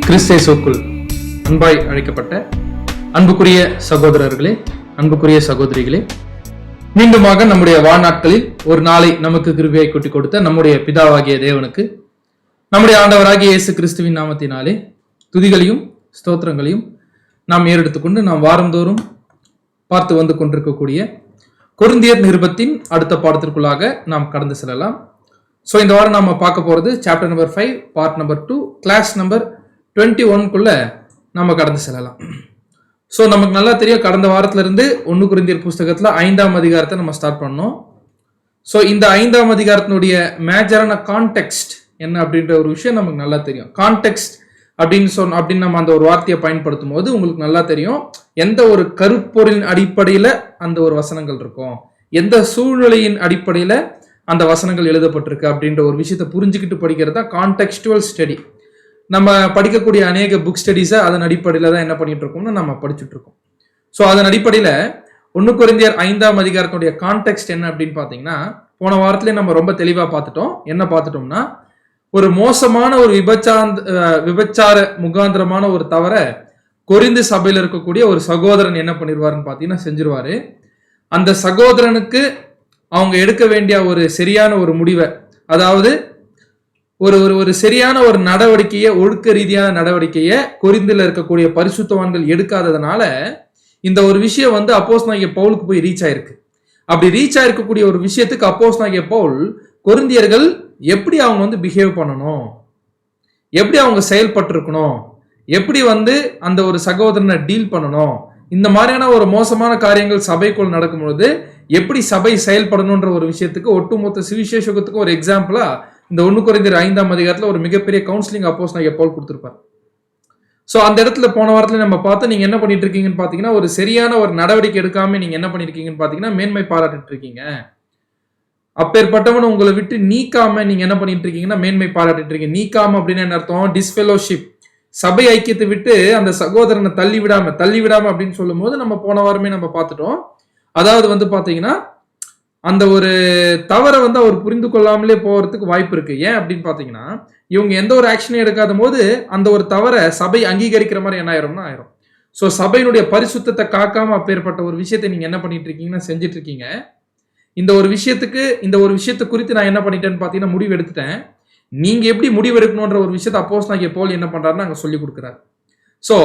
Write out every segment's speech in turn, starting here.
கிறிஸ்தேசுக்குள் அன்பாய் அழைக்கப்பட்ட அன்புக்குரிய சகோதரர்களே, அன்புக்குரிய சகோதரிகளே, மீண்டுமாக நம்முடைய வாழ்நாட்களில் ஒரு நாளை நமக்கு கிருபையை கூட்டி கொடுத்த நம்முடைய பிதாவாகிய தேவனுக்கு நம்முடைய ஆண்டவராகிய இயேசு கிறிஸ்துவின் நாமத்தினாலே துதிகளையும் ஸ்தோத்திரங்களையும் நாம் ஏறெடுத்துக்கொண்டு நாம் வாரந்தோறும் பார்த்து வந்து கொண்டிருக்கக்கூடிய கொரிந்தியர் நிருபத்தின் அடுத்த பாடத்திற்குள்ளாக நாம் கடந்து செல்லலாம். ஸோ இந்த வாரம் நம்ம பார்க்க போகிறது chapter number 5 part number 2 class number 21க்குள்ள நம்ம கடந்து செல்லலாம். ஸோ நமக்கு நல்லா தெரியும், கடந்த வாரத்திலிருந்து 1 கொரிந்தியர் புஸ்தகத்தில் 5ஆம் அதிகாரத்தை நம்ம ஸ்டார்ட் பண்ணோம். ஸோ இந்த 5ஆம் அதிகாரத்தினுடைய மேஜரான கான்டெக்ஸ்ட் என்ன அப்படின்ற ஒரு விஷயம் நமக்கு நல்லா தெரியும். கான்டெக்ஸ்ட் அப்படின்னு நம்ம அந்த ஒரு வார்த்தையை பயன்படுத்தும் போது உங்களுக்கு நல்லா தெரியும் எந்த ஒரு கருப்பொருளின் அடிப்படையில் அந்த ஒரு வசனங்கள் இருக்கும், எந்த சூழ்நிலையின் அடிப்படையில் அந்த வசனங்கள் எழுதப்பட்டிருக்கு அப்படின்ற ஒரு விஷயத்தை புரிஞ்சுக்கிட்டு படிக்கிறது தான் கான்டெக்ஸ்டுவல் ஸ்டடி. நம்ம படிக்கக்கூடிய அநேக புக் ஸ்டடீஸை அதன் அடிப்படையில் தான் என்ன பண்ணிட்டு இருக்கோம்னா நம்ம படிச்சுட்டு இருக்கோம். ஸோ அதன் அடிப்படையில் 1 கொரிந்தியர் 5ஆம் அதிகாரத்தினுடைய கான்டெக்ஸ்ட் என்ன அப்படின்னு பார்த்தீங்கன்னா, போன வாரத்திலே நம்ம ரொம்ப தெளிவாக பார்த்துட்டோம். என்ன பார்த்துட்டோம்னா, ஒரு மோசமான ஒரு விபச்சார முகாந்திரமான ஒரு தவற கொரிந்து சபையில் இருக்கக்கூடிய ஒரு சகோதரன் என்ன பண்ணிடுவாருன்னு பார்த்தீங்கன்னா செஞ்சிருவாரு. அந்த சகோதரனுக்கு அவங்க எடுக்க வேண்டிய ஒரு சரியான ஒரு முடிவை, அதாவது ஒரு சரியான ஒரு நடவடிக்கையை, ஒழுக்க ரீதியான நடவடிக்கையை கொரிந்தில் இருக்கக்கூடிய பரிசுத்தவான்கள் எடுக்காததுனால இந்த ஒரு விஷயம் வந்து அப்போஸ்தலனாகிய பவுலுக்கு போய் ரீச் ஆயிருக்கு. அப்படி ரீச் ஆயிருக்கக்கூடிய ஒரு விஷயத்துக்கு அப்போஸ்தலனாகிய பவுல் கொரிந்தியர்கள் எப்படி அவங்க வந்து பிஹேவ் பண்ணணும், எப்படி அவங்க செயல்பட்டிருக்கணும், எப்படி வந்து அந்த ஒரு சகோதரனை டீல் பண்ணணும், இந்த மாதிரியான ஒரு மோசமான காரியங்கள் சபைக்குள் நடக்கும்பொழுது எப்படி சபை செயல்படணுன்ற ஒரு விஷயத்துக்கு ஒட்டுமொத்த சுவிசேஷத்துக்கும் ஒரு எக்ஸாம்பிளா இந்த 1 கொரிந்தியர் 5ஆம் அதிகாரத்தில் ஒரு மிகப்பெரிய கவுன்சிலிங் அப்போஸ்தலனாகிய பவுல் கொடுத்திருப்பார். ஸோ அந்த இடத்துல போன வாரத்தில் நம்ம பார்த்து நீங்க என்ன பண்ணிட்டு இருக்கீங்கன்னு பார்த்தீங்கன்னா, ஒரு சரியான ஒரு நடவடிக்கை எடுக்காம நீங்க என்ன பண்ணிருக்கீங்கன்னு பார்த்தீங்கன்னா மேன்மை பாராட்டிட்டு இருக்கீங்க. அப்பேற்பட்டவன் உங்களை விட்டு நீக்காம நீங்க என்ன பண்ணிட்டு இருக்கீங்கன்னா மேன்மை பாராட்டிட்டு இருக்கீங்க. நீக்காம அப்படின்னு என்ன அர்த்தம்? டிஸ்ஃபெலோஷிப், சபை ஐக்கியத்தை விட்டு அந்த சகோதரனை தள்ளி விடாம அப்படின்னு சொல்லும் போது நம்ம போன வாரமே நம்ம பார்த்துட்டோம். அதாவது வந்து பாத்தீங்கன்னா அந்த ஒரு தவறை வந்து அவர் புரிந்து கொள்ளாமலே போறதுக்கு வாய்ப்பு இருக்கு. ஏன் அப்படின்னு பாத்தீங்கன்னா, இவங்க எந்த ஒரு ஆக்ஷனையும் எடுக்காத போது அந்த ஒரு தவறை சபை அங்கீகரிக்கிற மாதிரி என்ன ஆயிரும். ஸோ சபையினுடைய பரிசுத்தத்தை காக்காம அப்பேற்பட்ட ஒரு விஷயத்தை நீங்க என்ன பண்ணிட்டு இருக்கீங்கன்னா செஞ்சுட்டு இருக்கீங்க. இந்த ஒரு விஷயத்தை குறித்து நான் என்ன பண்ணிட்டேன்னு பாத்தீங்கன்னா முடிவு எடுத்துட்டேன். நீங்க எப்படி முடிவு எடுக்கணும்ன்ற ஒரு விஷயத்தை அப்போஸ்தலனாகிய பவுல் என்ன பண்றாருன்னு அங்க சொல்லி கொடுக்குறாரு. ஸோ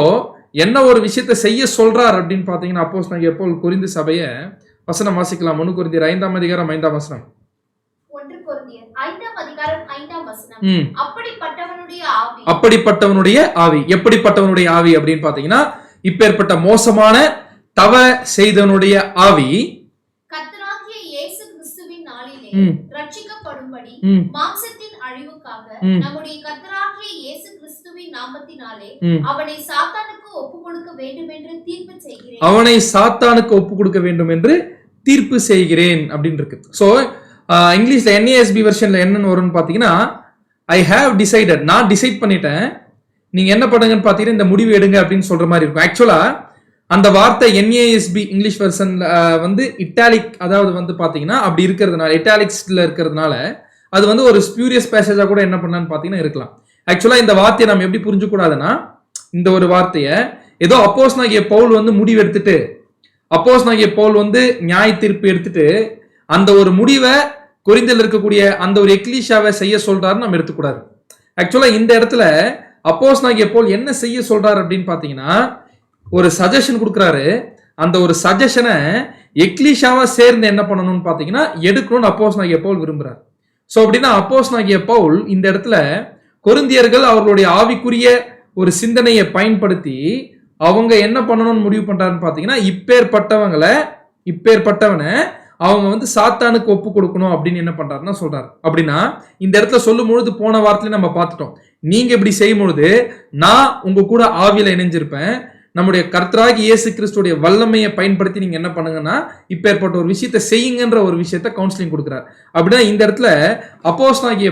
என்ன ஒரு விஷயத்தை செய்ய சொல்றார் அப்படின்னு பாத்தீங்கன்னா அப்போஸ்தலனாகிய பவுல் கொரிந்து சபையை வசனம் வாசிக்கலாம். 1 கொரிந்தியர் 5ஆம் அதிகாரம் 5ஆம் வசனம். 1 கொரிந்தியர் 5ஆம் அதிகாரம் 5ஆம் வசனம். அப்படிப்பட்டவனுடைய ஆவி எப்படிப்பட்டவனுடைய ஆவி அப்படின்னு பாத்தீங்கன்னா, இப்பேற்பட்ட மோசமான தவ செய்தவனுடைய ஆவி கர்த்தராகிய இயேசு கிறிஸ்துவின் நாளிலே ரட்சிக்கப்படும்படி மாம்சத்தின் அழிவுக்காக நம்முடைய கர்த்தராகிய இயேசு கிறிஸ்துவின் நாமத்தினாலே அவனை சாத்தானுக்கு ஒப்புக்கொடுக்க வேண்டும் என்று தீர்ப்பு செய்கிறேன் அப்படின்னு இருக்கு. ஸோ இங்கிலீஷ்ல NASB வெர்ஷன்ல என்னன்னு வரும்னு பாத்தீங்கன்னா, ஐ ஹேவ் டிசைடட், நான் டிசைட் பண்ணிட்டேன், நீங்க என்ன பண்ணுங்கன்னு பாத்தீங்கன்னா இந்த முடிவு எடுங்க அப்படின்னு சொல்ற மாதிரி இருக்கும். ஆக்சுவலா அந்த வார்த்தை NASB இங்கிலீஷ் வெர்ஷன்ல வந்து இட்டாலிக், அதாவது வந்து பாத்தீங்கன்னா அப்படி இருக்கிறதுனால, இட்டாலிக்ஸ்ல இருக்கிறதுனால அது வந்து ஒரு ஸ்பியூரியஸ் பேசேஜா கூட என்ன பண்ணலான்னு பாத்தீங்கன்னா இருக்கலாம். ஆக்சுவலா இந்த வார்த்தையை நம்ம எப்படி புரிஞ்சு கூடாதுன்னா, இந்த ஒரு வார்த்தையை ஏதோ அப்போஸ்தலனாகிய பவுல் வந்து முடிவு எடுத்துட்டு, அப்போஸ்தலனாகிய பவுல் வந்து நியாய தீர்ப்பு எடுத்துட்டு அந்த ஒரு முடிவை கொரிந்தில் இருக்கக்கூடிய அந்த ஒரு எக்லீஷியாவை செய்ய சொல்றாருன்னு நம்ம எடுத்துக்கூடாது. ஆக்சுவலா இந்த இடத்துல அப்போஸ்தலனாகிய பவுல் என்ன செய்ய சொல்றாரு அப்படின்னு பாத்தீங்கன்னா, ஒரு சஜஷன் கொடுக்குறாரு. அந்த ஒரு சஜஷனை எக்லீஷியாவா சேர்ந்து என்ன பண்ணணும்னு பாத்தீங்கன்னா எடுக்கணும்னு அப்போஸ்தலனாகிய பவுல் விரும்புறாரு. ஸோ அப்படின்னா அப்போஸ்தலனாகிய பவுல் இந்த இடத்துல கொரிந்தியர்கள் அவர்களுடைய ஆவிக்குரிய ஒரு சிந்தனையை பயன்படுத்தி அவங்க என்ன பண்ணணும்னு முடிவு பண்றாருன்னு பாத்தீங்கன்னா, இப்பேற்பட்டவனை அவங்க வந்து சாத்தானுக்கு ஒப்பு கொடுக்கணும் அப்படின்னு என்ன பண்றாருன்னா சொல்றாரு. அப்படின்னா இந்த இடத்துல சொல்லும் பொழுது போன வாரத்திலே நம்ம பார்த்துட்டோம், நீங்க இப்படி செய்யும் பொழுது நான் உங்க கூட ஆவியில இணைஞ்சிருப்பேன், நம்முடைய கர்த்தராகிய இயேசு கிறிஸ்துடைய வல்லமையை பயன்படுத்தி நீங்க என்ன பண்ணுங்கன்னா இப்பேற்பட்ட ஒரு விஷயத்தை செய்யுங்கன்ற ஒரு விஷயத்தை கவுன்சிலிங் கொடுக்குறாரு. அப்படின்னா இந்த இடத்துல அப்போஸ்தலனாகிய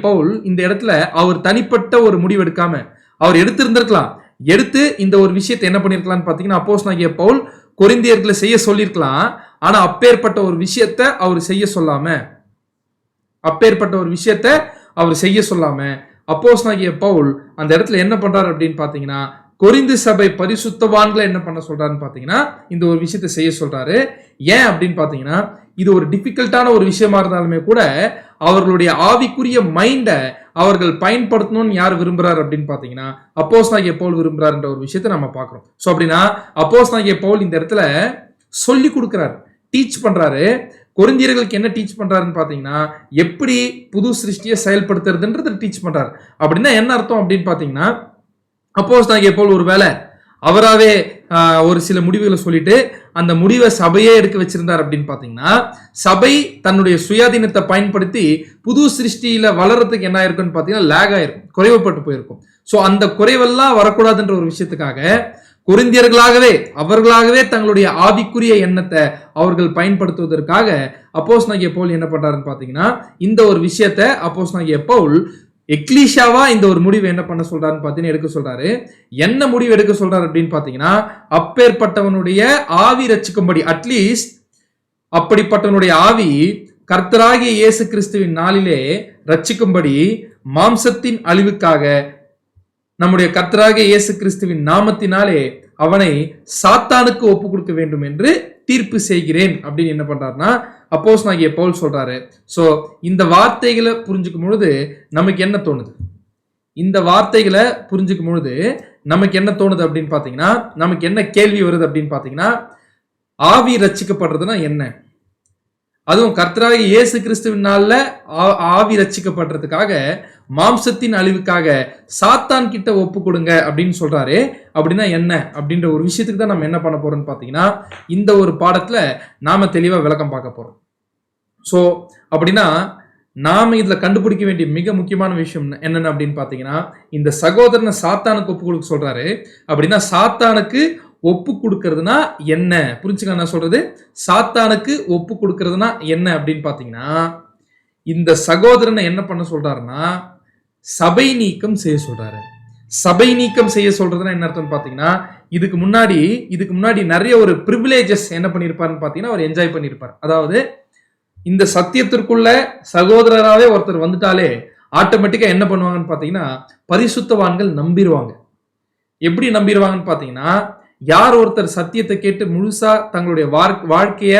பவுல் இந்த இடத்துல அவர் தனிப்பட்ட ஒரு முடிவு எடுக்காம அவர் எடுத்திருந்திருக்கலாம். எடுத்து இந்த ஒரு விஷயத்தை என்ன பண்ணிருக்கலாம்னு பாத்தீங்கன்னா அப்போஸ்தலனாகிய பவுல் கொரிந்தியர்களை செய்ய சொல்லியிருக்கலாம். ஆனா அப்பேற்பட்ட ஒரு விஷயத்தை அவர் செய்ய சொல்லாம அப்போஸ்தலனாகிய பவுல் அந்த இடத்துல என்ன பண்றாரு அப்படின்னு பாத்தீங்கன்னா, கொரிந்து சபை பரிசுத்தவான்களை என்ன பண்ண சொல்றாருன்னு பாத்தீங்கன்னா, இந்த ஒரு விஷயத்தை செய்ய சொல்றாரு. ஏன் அப்படின்னு பாத்தீங்கன்னா, இது ஒரு டிஃபிகல்ட்டான ஒரு விஷயமா இருந்தாலுமே கூட அவர்களுடைய ஆவிக்குரிய மைண்டை அவர்கள் பயன்படுத்தணும்னு யார் விரும்புறாரு அப்படின்னு பாத்தீங்கன்னா, அப்போஸ்தலனாகிய பவுல் விரும்புறாருன்ற ஒரு விஷயத்தை நம்ம பார்க்கிறோம். ஸோ அப்படின்னா அப்போஸ்தலனாகிய பவுல் இந்த இடத்துல சொல்லி கொடுக்கிறாரு, டீச் பண்றாரு. கொரிந்தியர்களுக்கு என்ன டீச் பண்றாருன்னு பாத்தீங்கன்னா, எப்படி புது சிருஷ்டியை செயல்படுத்துறதுன்றது டீச் பண்றாரு. அப்படின்னா என்ன அர்த்தம் அப்படின்னு பாத்தீங்கன்னா, அப்போஸ்தலனாகிய பவுல் ஒருவேளை அவராவே ஒரு சில முடிவுகளை சொல்லிட்டு அந்த முடிவை சபையே எடுக்க வச்சிருந்தார் அப்படின்னு பாத்தீங்கன்னா, சபை தன்னுடைய சுயாதீனத்தை பயன்படுத்தி புது சிருஷ்டியில வளர்றதுக்கு என்ன ஆயிருக்குன்னு பாத்தீங்கன்னா லேக் ஆயிருக்கும், குறைவுபட்டு போயிருக்கும். ஸோ அந்த குறைவெல்லாம் வரக்கூடாதுன்ற ஒரு விஷயத்துக்காக கொரிந்தியர்களாகவே அவர்களாகவே தங்களுடைய ஆவிக்குரிய எண்ணத்தை அவர்கள் பயன்படுத்துவதற்காக அப்போஸ்தலனாகிய பவுல் என்ன பண்றாருன்னு பாத்தீங்கன்னா, இந்த ஒரு விஷயத்தை அப்போஸ்தலனாகிய பவுல் எக்லீஷாவா இந்த ஒரு முடிவு என்ன பண்ண சொல்றாருன்னு பாத்தீங்கன்னா எடுக்க சொல்றாரு. என்ன முடிவு எடுக்க சொல்றாரு அப்படின்னு பாத்தீங்கன்னா, அப்பேற்பட்டவனுடைய ஆவி ரட்சிக்கும்படி, அட்லீஸ்ட் அப்படிப்பட்டவனுடைய ஆவி கர்த்தராகிய இயேசு கிறிஸ்துவின் நாளிலே ரட்சிக்கும்படி மாம்சத்தின் அழிவுக்காக நம்முடைய கர்த்தராகிய இயேசு கிறிஸ்துவின் நாமத்தினாலே அவனை சாத்தானுக்கு ஒப்பு கொடுக்க வேண்டும் என்று தீர்ப்பு செய்கிறேன் அப்படின்னு என்ன பண்றாருன்னா அப்போஸ்தலனாகிய பவுல் சொல்றாரு. ஸோ இந்த வார்த்தைகளை புரிஞ்சுக்கும் பொழுது நமக்கு என்ன தோணுது? இந்த வார்த்தைகளை புரிஞ்சுக்கும் பொழுது நமக்கு என்ன தோணுது அப்படின்னு பாத்தீங்கன்னா, நமக்கு என்ன கேள்வி வருது அப்படின்னு பாத்தீங்கன்னா, ஆவி ரட்சிக்கப்படுறதுன்னா என்ன? அதுவும் கர்த்தராகிய இயேசு கிறிஸ்துவின் நாள்ல ஆவி ரட்சிக்கப்படுறதுக்காக மாம்சத்தின் அழிவுக்காக சாத்தான் கிட்ட ஒப்பு கொடுங்க அப்படின்னு சொல்றாரு. அப்படின்னா என்ன அப்படின்ற ஒரு விஷயத்துக்கு தான் நம்ம என்ன பண்ண போறோம்னு பாத்தீங்கன்னா, இந்த ஒரு பாடத்துல நாம தெளிவா விளக்கம் பார்க்க போறோம். ஸோ அப்படின்னா நாம இதுல கண்டுபிடிக்க வேண்டிய மிக முக்கியமான விஷயம் என்னென்ன அப்படின்னு பாத்தீங்கன்னா, இந்த சகோதரனை சாத்தானுக்கு ஒப்பு கொடுக்க சொல்றாரு. அப்படின்னா சாத்தானுக்கு ஒப்பு கொடுக்கறதுனா என்ன? புரிஞ்சுக்க நான் சொல்றது, சாத்தானுக்கு ஒப்பு கொடுக்கறதுனா என்ன அப்படின்னு பாத்தீங்கன்னா, இந்த சகோதரனை என்ன பண்ண சொல்றாருன்னா சபை நீக்கம் செய்ய சொல்றாரு. சபை நீக்கம் செய்ய சொல்றதுன்னா என்ன அர்த்தம் பாத்தீங்கன்னா, இதுக்கு முன்னாடி நிறைய ஒரு பிரிவிலேஜஸ் என்ன பண்ணிருப்பாருன்னு பாத்தீங்கன்னா அவர் என்ஜாய் பண்ணிருப்பார். அதாவது இந்த சத்தியத்திற்குள்ள சகோதரராகவே ஒருத்தர் வந்துட்டாலே ஆட்டோமேட்டிக்கா என்ன பண்ணுவாங்கன்னு பாத்தீங்கன்னா, பரிசுத்தவான்கள் நம்பிடுவாங்க. எப்படி நம்பிடுவாங்கன்னு பாத்தீங்கன்னா, யார் ஒருத்தர் சத்தியத்தை கேட்டு முழுசா தங்களுடைய வாழ்க்கைய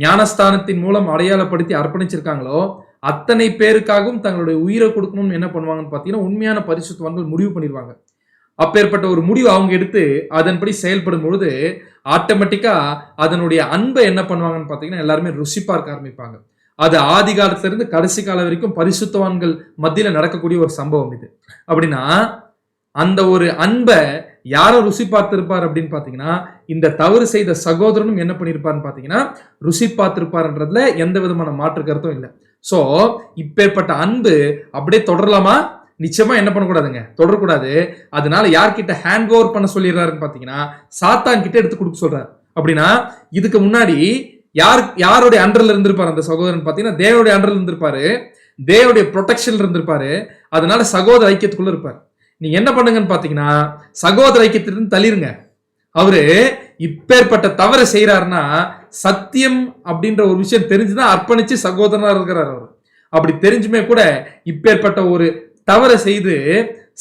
ஞானஸ்தானத்தின் மூலம் அடையாளப்படுத்தி அர்ப்பணிச்சிருக்காங்களோ அத்தனை பேருக்காகவும் தங்களுடைய உயிரை கொடுக்கணும்னு என்ன பண்ணுவாங்கன்னு பாத்தீங்கன்னா, உண்மையான பரிசுத்தவான்கள் முடிவு பண்ணிடுவாங்க. அப்பேற்பட்ட ஒரு முடிவு அவங்க எடுத்து அதன்படி செயல்படும் பொழுது ஆட்டோமேட்டிக்கா அதனுடைய அன்பை என்ன பண்ணுவாங்கன்னு பாத்தீங்கன்னா எல்லாருமே ருசி பார்க்க ஆரம்பிப்பாங்க. அது ஆதி காலத்துல இருந்து கடைசி காலம் வரைக்கும் பரிசுத்தவான்கள் மத்தியில நடக்கக்கூடிய ஒரு சம்பவம் இது. அப்படின்னா அந்த ஒரு அன்பை யாரை ருசி பார்த்திருப்பார் அப்படின்னு பாத்தீங்கன்னா, இந்த தவறு செய்த சகோதரனும் என்ன பண்ணிருப்பாருன்னு பாத்தீங்கன்னா ருசி பார்த்திருப்பாருன்றதுல எந்த விதமான மாற்று கருத்தும் இல்லை. சோ இப்பேற்பட்ட அன்பு அப்படியே தொடரலாமா? நிச்சயமா என்ன பண்ணக்கூடாதுங்க, தொடரக்கூடாது. அதனால யார்கிட்ட ஹேண்ட் ஓவர் பண்ண சொல்லிடுறாருன்னு பாத்தீங்கன்னா சாத்தான் கிட்ட எடுத்து கொடுக்க சொல்றாரு. அப்படின்னா இதுக்கு முன்னாடி யாருடைய அண்டர்ல இருந்திருப்பாரு அந்த சகோதரன் பாத்தீங்கன்னா, தேவனுடைய அண்டர்ல இருந்திருப்பாரு, தேவனுடைய ப்ரொடெக்ஷன்ல இருந்திருப்பாரு. அதனால சகோதர ஐக்கியத்துக்குள்ள இருப்பாரு. நீங்க என்ன பண்ணுங்கன்னு பாத்தீங்கன்னா சகோதர ஐக்கியத்திலிருந்து தள்ளிருங்க. அவரு இப்பேற்பட்ட தவறை செய்யறாருன்னா சத்தியம் அப்படின்ற ஒரு விஷயம் தெரிஞ்சுதான் அர்ப்பணிச்சு சகோதரனா இருக்கிறார் அவர். அப்படி தெரிஞ்சுமே கூட இப்பேற்பட்ட ஒரு தவறை செய்து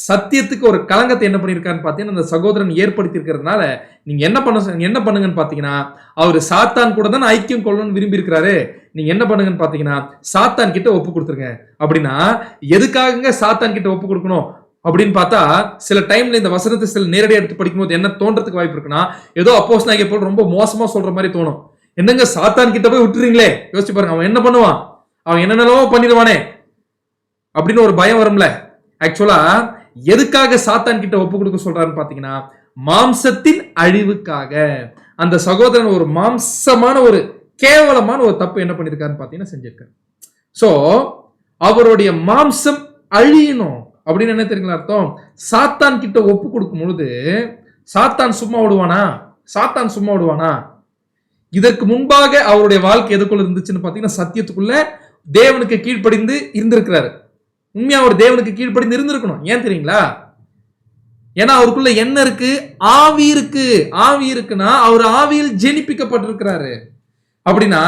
சத்தியத்துக்கு ஒரு களங்கத்தை என்ன பண்ணிருக்காருன்னு பாத்தீங்கன்னா அந்த சகோதரன் ஏற்படுத்தி இருக்கிறதுனால நீங்க என்ன பண்ணுங்கன்னு பாத்தீங்கன்னா, அவரு சாத்தான் கூட தான் ஐக்கியம் கொள்ளணும்னு விரும்பி இருக்கிறாரு. நீங்க என்ன பண்ணுங்கன்னு பாத்தீங்கன்னா சாத்தான் கிட்ட ஒப்பு கொடுத்துருங்க. அப்படின்னா எதுக்காக சாத்தான் கிட்ட ஒப்பு கொடுக்கணும் அப்படின்னு பார்த்தா, சில டைம்ல இந்த வசனத்தை சில நேரடியாக எடுத்து படிக்கும்போது என்ன தோன்றதுக்கு வாய்ப்பு இருக்குன்னா, ஏதோ அப்போஸ்தலனாகிய பவுல் ரொம்ப மோசமா சொல்ற மாதிரி தோணும். என்னங்க சாத்தான் கிட்ட போய் விட்டுறீங்களே, யோசிச்சு பாருங்க, அவன் என்ன பண்ணுவான், அவன் என்னென்னவோ பண்ணிடுவானே அப்படின்னு ஒரு பயம் வரும்ல. ஆக்சுவலா எதுக்காக சாத்தான் கிட்ட ஒப்பு கொடுக்க சொல்றாருன்னு பாத்தீங்கன்னா, மாம்சத்தின் அழிவுக்காக. அந்த சகோதரன் ஒரு மாம்சமான ஒரு கேவலமான ஒரு தப்பு என்ன பண்ணிருக்காருன்னு பாத்தீங்கன்னா செஞ்சிருக்காரு. சோ அவருடைய மாம்சம் அழியணும் அப்படின்னு என்ன தெரியுங்களா அர்த்தம்? சாத்தான் கிட்ட ஒப்பு கொடுக்கும் பொழுது சாத்தான் சும்மா விடுவானா? சாத்தான் சும்மா விடுவானா? இதற்கு முன்பாக அவருடைய வாழ்க்கை எதுக்குள்ள இருந்துச்சுன்னு பாத்தீங்கன்னா சத்தியத்துக்குள்ள தேவனுக்கு கீழ்ப்படிந்து இருந்திருக்கிறாரு. உண்மையா அவர் தேவனுக்கு கீழ்ப்படிந்து இருந்திருக்கணும். ஏன் தெரியுங்களா? ஏன்னா அவருக்குள்ள என்ன இருக்கு? ஆவி இருக்கு. ஆவி இருக்குன்னா அவர் ஆவியில் ஜெனிப்பிக்கப்பட்டிருக்கிறாரு. அப்படின்னா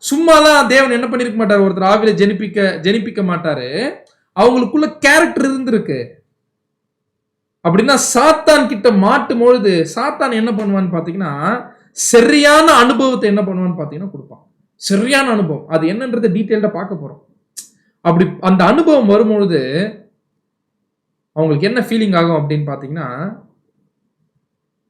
சும்மாலாம் தேவன் என்ன பண்ணிருக்க மாட்டாரு, ஒருத்தர் ஆவியில ஜெனிப்பிக்க மாட்டாரு. அவங்களுக்குள்ள கேரக்டர் இருந்திருக்கு. அப்படின்னா சாத்தான் கிட்ட மாட்டும் பொழுது சாத்தான் என்ன பண்ணுவான்னு பாத்தீங்கன்னா சரியான அனுபவத்தை என்ன பண்ணுவான்னு பாத்தீங்கன்னா கொடுப்பான். சரியான அனுபவம், அது என்னன்றதை டீட்டெயில்டா பார்க்க போறோம். அப்படி அந்த அனுபவம் வரும்பொழுது அவங்களுக்கு என்ன ஃபீலிங் ஆகும் அப்படின்னு பாத்தீங்கன்னா,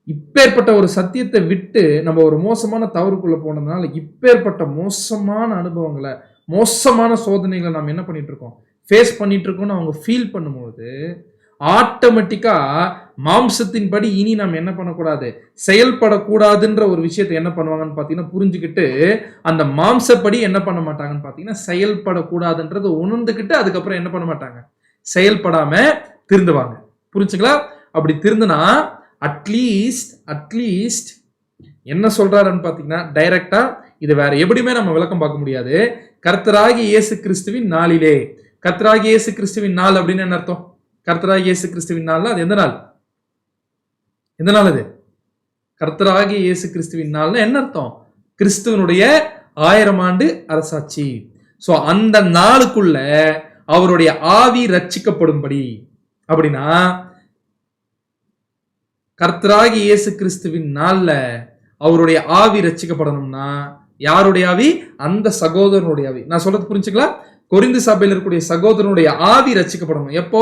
இப்பேற்பட்ட ஒரு சத்தியத்தை விட்டு நம்ம ஒரு மோசமான தவறுக்குள்ள போனதுனால இப்பேற்பட்ட மோசமான அனுபவங்களை, மோசமான சோதனைகளை நம்ம என்ன பண்ணிட்டு இருக்கோம், ஃபேஸ் பண்ணிட்டு இருக்கோம்னு அவங்க ஃபீல் பண்ணும்போது ஆட்டோமேட்டிக்கா மாம்சத்தின்படி இனி நம்ம என்ன பண்ணக்கூடாது, செயல்படக்கூடாதுன்ற ஒரு விஷயத்தை என்ன பண்ணுவாங்கன்னு பாத்தீங்கன்னா புரிஞ்சுக்கிட்டு அந்த மாம்சப்படி என்ன பண்ண மாட்டாங்கன்னு பாத்தீங்கன்னா செயல்படக்கூடாதுன்றதை உணர்ந்துக்கிட்டு அதுக்கப்புறம் என்ன பண்ண மாட்டாங்க, செயல்படாம திருந்துவாங்க. புரிஞ்சுங்களா? அப்படி திருந்துனா அட்லீஸ்ட் என்ன சொல்றாருன்னு பாத்தீங்கன்னா டைரக்டா இது வேற எப்படியுமே நம்ம விளக்கம் பார்க்க முடியாது. கர்த்தராகிய இயேசு கிறிஸ்துவின் நாளிலே, கர்த்தராகிய இயேசு கிறிஸ்துவின் நாள் அப்படின்னு என்ன அர்த்தம்? கர்த்தராகிய இயேசு கிறிஸ்துவின் நாள்னா அது எந்த நாள்? எந்த நாள் அது? கர்த்தராகிய இயேசு கிறிஸ்துவின் நாள்னா என்ன அர்த்தம்? கிறிஸ்துவனுடைய 1000 ஆண்டு அரசாட்சி. சோ அந்த நாளுக்குள்ள அவருடைய ஆவி ரட்சிக்கப்படும்படி, அப்படின்னா கர்த்தராகிய இயேசு கிறிஸ்துவின் நாள்ல அவருடைய ஆவி ரட்சிக்கப்படணும்னா யாருடைய ஆவி? அந்த சகோதரனுடைய ஆவி. நான் சொல்றது புரிஞ்சுங்களா? கொரிந்து சபையில் இருக்கக்கூடிய சகோதரனுடைய ஆவி ரட்சிக்கப்படணும். எப்போ?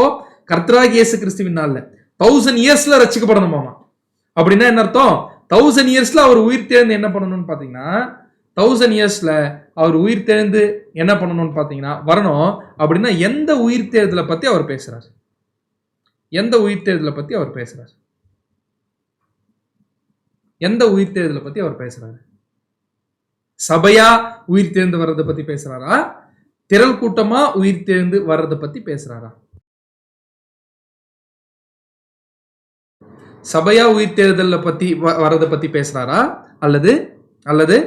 கர்த்தராகிய இயேசு கிறிஸ்துவின் நாள்ல 1000 இயர்ஸ்ல ரட்சிக்கப்படணுமாமா. அப்படின்னா என்ன அர்த்தம்? 1000 இயர்ஸ்ல அவர் உயிர் தேர்ந்து என்ன பண்ணணும்னு பாத்தீங்கன்னா 1000 இயர்ஸ்ல அவர் உயிர் தேர்ந்து என்ன பண்ணணும்னு பாத்தீங்கன்னா வரணும். அப்படின்னா எந்த உயிர் தேர்தலை பத்தி அவர் பேசுறாரு? எந்த உயிர் தேர்தலை பத்தி அவர் பேசுறாரு? எந்த உயிர் தேர்தலை பத்தி அவர் பேசுறாரு? சபையா உயிர் தேர்ந்து வர்றதை பத்தி பேசுறாரா? திரள் கூட்டமா உயிர் தேர்ந்து வர்றதை பத்தி பேசுறாரா? சபையா உயிர் தேர்தலை பத்தி வர்றதை பத்தி பேசுறாரா? அல்லது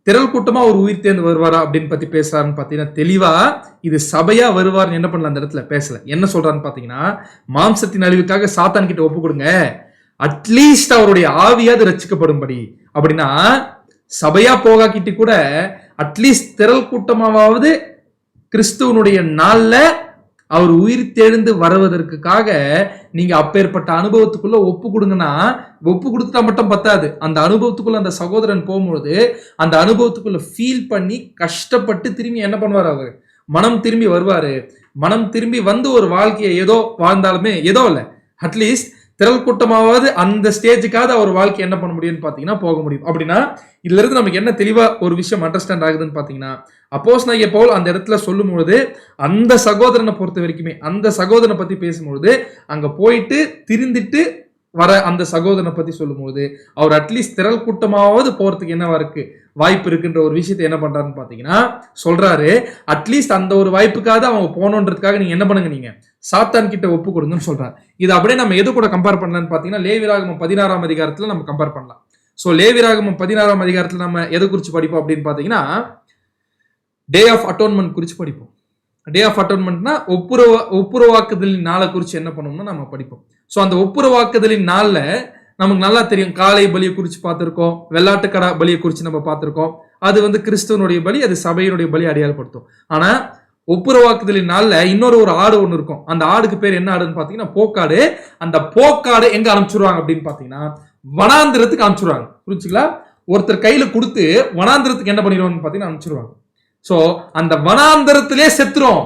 திரள் கூட்டமா ஒரு உயிர் தேர்ந்து வருவாரா அப்படின்னு பத்தி பேசுறாருன்னு பாத்தீங்கன்னா தெளிவா இது சபையா வருவார்னு என்ன பண்ணல அந்த இடத்துல பேசல. என்ன சொல்றாருன்னு பாத்தீங்கன்னா மாம்சத்தின் அழிவுக்காக சாத்தான் கிட்ட ஒப்பு கொடுங்க, அட்லீஸ்ட் அவருடைய ஆவியாவது ரட்சிக்கப்படும்படி. அப்படின்னா சபையா போகாக்கிட்டு கூட அட்லீஸ்ட் திரள் கூட்டமாவது கிறிஸ்துவனுடைய நாள்ல அவர் உயிர் தெழுந்து வருவதற்காக நீங்க அப்பேற்பட்ட அனுபவத்துக்குள்ள ஒப்பு கொடுங்கன்னா, ஒப்பு கொடுத்தா மட்டும் பத்தாது, அந்த அனுபவத்துக்குள்ள அந்த சகோதரன் போகும்போது அந்த அனுபவத்துக்குள்ள ஃபீல் பண்ணி கஷ்டப்பட்டு திரும்பி என்ன பண்ணுவார், அவரு மனம் திரும்பி வருவாரு. மனம் திரும்பி வந்து ஒரு வாழ்க்கையை ஏதோ வாழ்ந்தாலுமே, ஏதோ இல்ல அட்லீஸ்ட் திரள் கூட்டமாவது அந்த ஸ்டேஜுக்காவது அவர் வாழ்க்கை என்ன பண்ண முடியும்னு பாத்தீங்கன்னா போக முடியும். அப்படின்னா இதுல இருந்து நமக்கு என்ன தெளிவா ஒரு விஷயம் அண்டர்ஸ்டாண்ட் ஆகுதுன்னு பாத்தீங்கன்னா, அப்போஸ்தலனாகிய பவுல் அந்த இடத்துல சொல்லும் பொழுது அந்த சகோதரனை பொறுத்த வரைக்குமே, அந்த சகோதரனை பத்தி பேசும்பொழுது அங்க போயிட்டு திருந்திட்டு வர அந்த சகோதரனை பத்தி சொல்லும்போது அவர் அட்லீஸ்ட் திரள் கூட்டமாவது போறதுக்கு என்னவா இருக்கு, வாய்ப்பு இருக்குன்ற ஒரு விஷயத்தை என்ன பண்றாருன்னு பாத்தீங்கன்னா சொல்றாரு. அட்லீஸ்ட் அந்த ஒரு வாய்ப்புக்காக அவங்க போனோன்றதுக்காக நீங்க என்ன பண்ணுங்க, நீங்க சாத்தான் கிட்ட ஒப்பு கொடுங்கன்னு சொல்றாரு. இது அப்படியே நம்ம எது கூட கம்பேர் பண்ணலாம்னு பாத்தீங்கன்னா லேவியராகமம் 16ஆம் அதிகாரத்துல நம்ம கம்பேர் பண்ணலாம். சோ லேவியராகமம் 16ஆம் அதிகாரத்துல நம்ம எதை குறிச்சு படிப்போம் அப்படின்னு பாத்தீங்கன்னா டே ஆஃப் அட்டோன்மெண்ட் குறிச்சு படிப்போம். டே ஆஃப் அட்டோன்மெண்ட்னா ஒப்புரவாக்குதலின் நாளை குறிச்சு என்ன பண்ணோம்னா நம்ம படிப்போம். சோ அந்த ஒப்புரவாக்குதலின் நாள்ல நமக்கு நல்லா தெரியும், காளை பலியை குறிச்சு பார்த்திருக்கோம், வெள்ளாட்டுக்கடா பலியை குறிச்சு நம்ம பார்த்திருக்கோம். அது வந்து கிறிஸ்துவனுடைய பலி, அது சபையினுடைய பலி அடையாளப்படுத்தும். ஆனா ஒப்புரவாக்குதலின் நாள்ல இன்னொரு ஆடு ஒண்ணு இருக்கும். அந்த ஆடுக்கு பேர் என்ன ஆடுன்னு பாத்தீங்கன்னா போக்காடு. அந்த போக்காடு எங்க அனுப்பிச்சுடுவாங்க அப்படின்னு பாத்தீங்கன்னா வனாந்திரத்துக்கு அனுப்பிச்சுடுவாங்க. புரிஞ்சுங்களா? ஒருத்தர் கையில கொடுத்து வனாந்திரத்துக்கு என்ன பண்ணிடுவாங்க பாத்தீங்கன்னா அனுப்பிச்சுடுவாங்க. சோ அந்த வனாந்தரத்திலே செத்துரும்.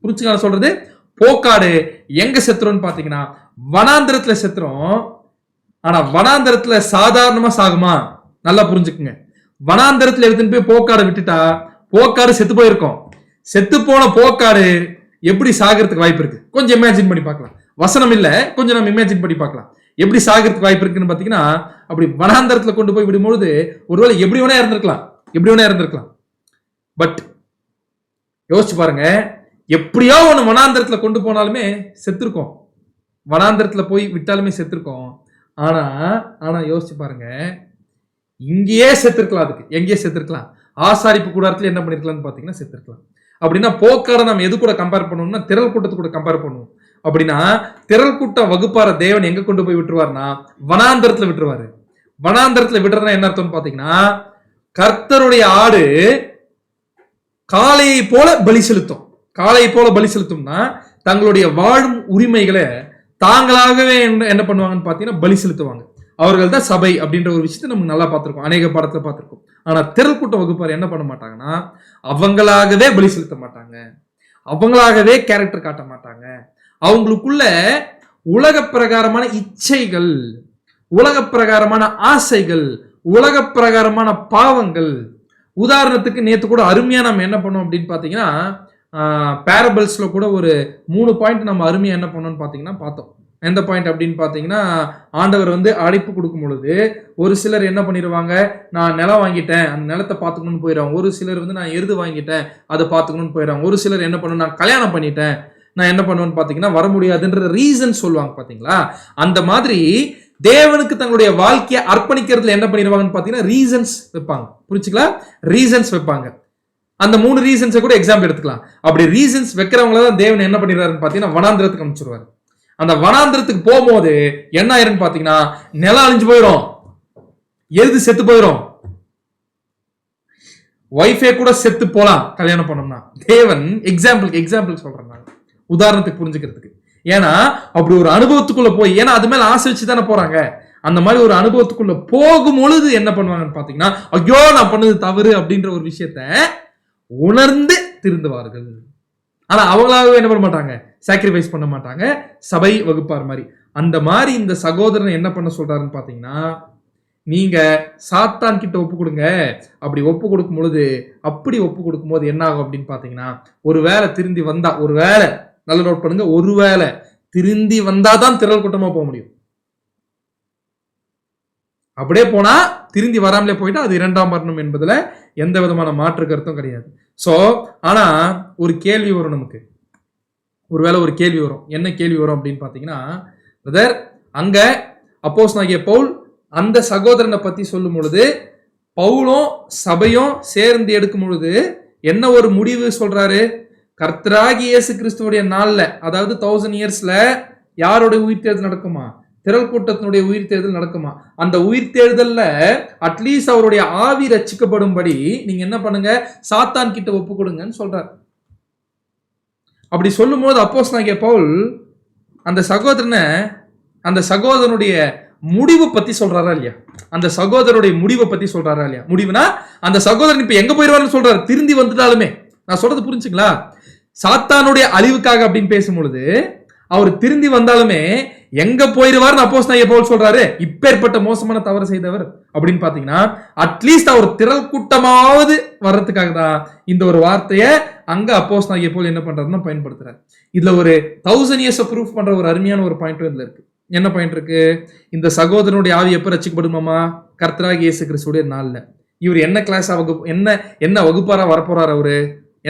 புரிச்சுங்க சொல்றது? போக்காடு எங்க செத்துரும்னு பாத்தீங்கன்னா வனாந்தரத்துல செத்துரும். ஆனா வனாந்தரத்துல சாதாரணமா சாகுமா? நல்லா புரிஞ்சுக்குங்க. வனாந்தரத்துல எடுத்துன்னு போய் போக்காடு விட்டுட்டா போக்காடு செத்து போயிருக்கும். செத்து போன போக்காடு எப்படி சாகிறதுக்கு வாய்ப்பு இருக்கு? கொஞ்சம் இமேஜின் பண்ணி பார்க்கலாம். வசனம் இல்ல, கொஞ்சம் நம்ம இமேஜின் பண்ணி பார்க்கலாம். எப்படி சாகிறதுக்கு வாய்ப்பு இருக்குன்னு பாத்தீங்கன்னா அப்படி வனாந்தரத்துல கொண்டு போய் விடும்பொழுது ஒருவேளை எப்படி வேணா இருந்திருக்கலாம். பட் யோசிச்சு பாருங்க, எப்படியோ ஒண்ணு வனாந்தரத்துல கொண்டு போனாலுமே செத்துருக்கோம். வனாந்தரத்துல போய் விட்டாலுமே செத்துருக்கோம். ஆனா யோசிச்சு பாருங்க, இங்கேயே செத்துருக்கலாம். அதுக்கு எங்கேயே செத்துருக்கலாம். ஆசாரிப்பு கூடாரத்துல என்ன பண்ணிருக்கலாம்னு பாத்தீங்கன்னா செத்துருக்கலாம். அப்படின்னா போக்காட நம்ம எது கூட கம்பேர் பண்ணுவோம்னா திரள் கூட்டத்து கூட கம்பேர் பண்ணுவோம். அப்படின்னா திரள் கூட்டம் வகுப்பார தேவன் எங்க கொண்டு போய் விட்டுருவாருன்னா வனாந்தரத்துல விட்டுருவாரு. வனாந்தரத்துல விடுறதுனா என்ன அர்த்தம்னு பாத்தீங்கன்னா கர்த்தருடைய ஆடு காளையை போல பலி செலுத்தும். காளையை போல பலி செலுத்தும்னா தங்களுடைய வாழும் உரிமைகளை தாங்களாகவே என்ன பண்ணுவாங்கன்னு பாத்தீங்கன்னா பலி செலுத்துவாங்க. அவர்கள் தான் சபை அப்படின்ற ஒரு விஷயத்தை நம்ம நல்லா பார்த்திருக்கோம், அநேக பாடத்துல பார்த்திருக்கோம். ஆனா திரள் கூட்ட வகுப்பார் என்ன பண்ண மாட்டாங்கன்னா அவங்களாகவே பலி செலுத்த மாட்டாங்க, அவங்களாகவே கேரக்டர் காட்ட மாட்டாங்க. அவங்களுக்குள்ள உலக பிரகாரமான இச்சைகள், உலக பிரகாரமான ஆசைகள், உலக பிரகாரமான பாவங்கள். உதாரணத்துக்கு நேத்து கூட அருமையா நம்ம என்ன பண்ணோம் அப்படின்னு பாத்தீங்கன்னா பேரபிள்ஸ்ல கூட ஒரு 3 பாயிண்ட் நம்ம அருமையா என்ன பண்ணோம்னு பாத்தீங்கன்னா பார்த்தோம். எந்த பாயிண்ட் அப்படின்னு பாத்தீங்கன்னா, ஆண்டவர் அழைப்பு கொடுக்கும் பொழுது ஒரு சிலர் என்ன பண்ணிடுவாங்க, நான் நிலம் வாங்கிட்டேன் அந்த நிலத்தை பார்த்துக்கணும்னு போயிடுவாங்க. ஒரு சிலர் நான் எருது வாங்கிட்டேன் அதை பார்த்துக்கணும்னு போயிடுவாங்க. ஒரு சிலர் என்ன பண்ணணும், நான் கல்யாணம் பண்ணிட்டேன் நான் என்ன பண்ணுவேன்னு பாத்தீங்கன்னா வர முடியாதுன்ற ரீசன் சொல்லுவாங்க பாத்தீங்களா. அந்த மாதிரி தேவனுக்கு தங்களுடைய வாழ்க்கையை அர்ப்பணிக்கிறதுல என்ன பண்ணிடுவாங்கன்னு பாத்தீங்கன்னா ரீசன்ஸ் வைப்பாங்க. புரிச்சுங்களா? ரீசன்ஸ் வைப்பாங்க. அந்த 3 ரீசன்ஸை கூட எக்ஸாம்பிள் எடுத்துக்கலாம். அப்படி ரீசன்ஸ் வைக்கிறவங்கள தான் தேவன் என்ன பண்ணிடுறாருன்னு பாத்தீங்கன்னா வனாந்திரத்துக்கு அனுப்பிச்சிருவாரு. அந்த வனாந்திரத்துக்கு போகும்போது என்ன ஆயிருன்னு பாத்தீங்கன்னா நிலம் அழிஞ்சு போயிடும், எருது செத்து போயிடும், ஒய்ஃபே கூட செத்து போலாம் கல்யாணம் பண்ணோம்னா. தேவன் எக்ஸாம்பிள் சொல்றேன் நான், உதாரணத்துக்கு புரிஞ்சுக்கிறதுக்கு. ஏன்னா அப்படி ஒரு அனுபவத்துக்குள்ள போய், ஏன்னா அது மேல ஆசை வச்சு தானே போறாங்க. அந்த மாதிரி ஒரு அனுபவத்துக்குள்ள போகும் பொழுது என்ன பண்ணுவாங்கன்னு பாத்தீங்கன்னா, ஐயோ நான் பண்ணது தவறு அப்படின்ற ஒரு விஷயத்த உணர்ந்து திருந்துவார்கள். ஆனா அவங்களாகவே என்ன பண்ண மாட்டாங்க, சாக்ரிஃபைஸ் பண்ண மாட்டாங்க, சபை வகுப்பார் மாதிரி. அந்த மாதிரி இந்த சகோதரன் என்ன பண்ண சொல்றாருன்னு பாத்தீங்கன்னா, நீங்க சாத்தான் கிட்ட ஒப்பு கொடுங்க. அப்படி ஒப்பு கொடுக்கும் பொழுது, அப்படி ஒப்பு கொடுக்கும் போது என்ன ஆகும் அப்படின்னு பாத்தீங்கன்னா, ஒருவேளை திருந்தி வந்தா, ஒருவேளை நல்ல நோட் பண்ணுங்க, ஒருவேளை திருந்தி வந்தாதான் திரள் கூட்டமா போக முடியும். அப்படியே போனா திருந்தி வராமலே போயிட்டா அது 2ஆம் மரணம் என்பதுல எந்த விதமான மாற்று கருத்தும் கிடையாது. சோ ஆனா ஒரு கேள்வி வரும் நமக்கு, ஒருவேளை ஒரு கேள்வி வரும். என்ன கேள்வி வரும் அப்படின்னு பாத்தீங்கன்னா, பிரதர் அங்க அப்போஸ்தலனாகிய பவுல் அந்த சகோதரனை பத்தி சொல்லும் பொழுது பவுலும் சபையும் சேர்ந்து எடுக்கும் பொழுது என்ன ஒரு முடிவு சொல்றாரு, கர்த்தராகிய இயேசு கிறிஸ்துவுடைய நாள்ல, அதாவது 1000 இயர்ஸ்ல யாருடைய உயிர் தேர்தல் நடக்குமா, திரள் கூட்டத்தினுடைய உயிர் தேர்தல் நடக்குமா. அந்த உயிர் தேர்தல்ல அட்லீஸ்ட் அவருடைய ஆவி ரட்சிக்கப்படும்படி நீங்க என்ன பண்ணுங்க, சாத்தான் கிட்ட ஒப்பு கொடுங்கன்னு சொல்றாரு. அப்படி சொல்லும் போது அப்போஸ்தலனாகிய பவுல் அந்த சகோதரனுடைய முடிவை பத்தி சொல்றாரா இல்லையா, அந்த சகோதரனுடைய முடிவை பத்தி சொல்றாரா இல்லையா. முடிவுனா அந்த சகோதரன் இப்ப எங்க போயிருவாருன்னு சொல்றாரு, திருந்தி வந்துட்டாலுமே. நான் சொல்றது புரிஞ்சுங்களா? சாத்தானுடைய அழிவுக்காக அப்படின்னு பேசும் பொழுது அவர் திருந்தி வந்தாலுமே எங்க போயிருவாருன்னு அப்போஸ்தலனாகிய பவுல் சொல்றாரு. இப்பேற்பட்ட மோசமான தவறு செய்தவர் அப்படின்னு பாத்தீங்கன்னா அட்லீஸ்ட் அவர் திரள் கூட்டமாவது வர்றதுக்காக தான் இந்த ஒரு வார்த்தையை அங்க அப்போஸ்தலனாகிய பவுல் என்ன பண்றாருன்னா பயன்படுத்துறாரு. இதுல ஒரு 1000 இயர்ஸ் ப்ரூஃப் பண்ற ஒரு அருமையான ஒரு பாயிண்ட் இதுல இருக்கு. என்ன பாயிண்ட் இருக்கு, இந்த சகோதரனுடைய ஆவி எப்ப ரட்சிக்கப்படுமாமா, கர்த்தராகிய இயேசு கிறிஸ்துவுடைய நாள்ல. இவர் என்ன கிளாஸ் என்ன வகுப்பாரா வரப்போறாரு, அவரு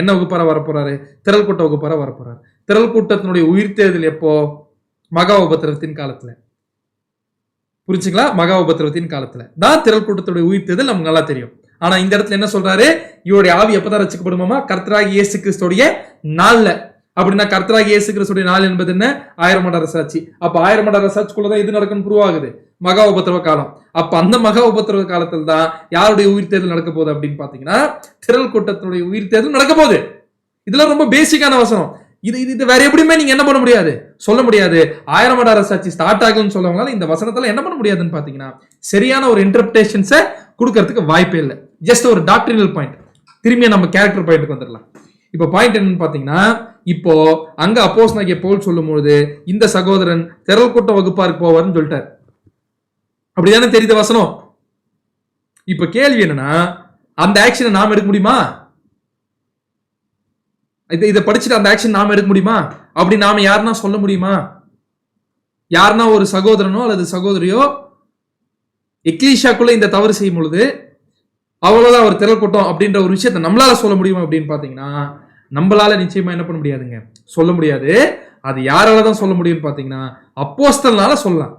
என்ன வகுப்பாரா வரப்போறாரு, திரள் கூட்ட வகுப்பாரா வரப்போறாரு. திரள் கூட்டத்தினுடைய உயிர் தேர்தல் எப்போ, மகா உபத்திரவத்தின் காலத்துல. புரிச்சுங்களா? மகா உபத்திரவத்தின் காலத்துல தான் திரள் கூட்டத்துடைய உயிர் தேர்தல் நமக்கு நல்லா தெரியும். ஆனா இந்த இடத்துல என்ன சொல்றாரு, இவருடைய ஆவி எப்பதான் ரட்சிக்கப்படுமாமா, கர்த்தராகிய இயேசு கிறிஸ்துவுடைய நாள்ல. அப்படின்னா கர்த்தராகிய இயேசு கிறிஸ்துவுடைய நாள் என்பது என்ன, 1000 மட அரசாட்சி. அப்ப 1000 மட அரசாட்சிக்குள்ளதான் இது நடக்குன்னு ப்ரூவ் ஆகுது, மகா உபத்திரவ காலம். அப்ப அந்த மகா உபத்திரவ காலத்தில் தான் யாருடைய உயிர் தேர்தல் நடக்க போகுது அப்படின்னு பாத்தீங்கன்னா திரள் கூட்டத்தினுடைய உயிர் தேர்தல் நடக்க போகுது. இதெல்லாம் ரொம்ப பேசிக்கான வசனம். இது வேற எப்படியுமே நீங்க என்ன பண்ண முடியாது, சொல்ல முடியாது. 1000 மட அரசாட்சி ஸ்டார்ட் ஆகும்னு சொல்லவங்களால இந்த வசனத்துல என்ன பண்ண முடியாதுன்னு பாத்தீங்கன்னா சரியான ஒரு இன்டர்பிரேஷன்ஸை கொடுக்கறதுக்கு வாய்ப்பே இல்லை. ஜஸ்ட் ஒரு டாக்டரினல் பாயிண்ட். திரும்பிய நம்ம கேரக்டர் பாயிண்ட்க்கு வந்துடலாம். இப்ப பாயிண்ட் என்னன்னு பாத்தீங்கன்னா, இப்போ அங்க அப்போஸ்தலனாகிய பவுல் சொல்லும் பொழுது இந்த சகோதரன் திரள் கூட்ட வகுப்பாருக்கு போவார்னு சொல்லிட்டார். அப்படிதானே தெரியுது வசனம். இப்ப கேள்வி என்னன்னா, அந்த ஆக்ஷனை நாம எடுக்க முடியுமா? இதை படிச்சுட்டு அந்த ஆக்ஷன் நாம எடுக்க முடியுமா? அப்படி நாம யாருன்னா சொல்ல முடியுமா? யாருன்னா ஒரு சகோதரனோ அல்லது சகோதரியோ எக்லீஷாக்குள்ள இந்த தவறு செய்யும் பொழுது அவ்வளவுதான் ஒரு திரள் கூட்டம் அப்படின்ற ஒரு விஷயத்தை நம்மளால சொல்ல முடியுமா அப்படின்னு பாத்தீங்கன்னா நம்மளால நிச்சயமா என்ன பண்ண முடியாதுங்க, சொல்ல முடியாது. அது யாராலதான் சொல்ல முடியும்னு பாத்தீங்கன்னா அப்போஸ்தலனால சொல்லலாம்.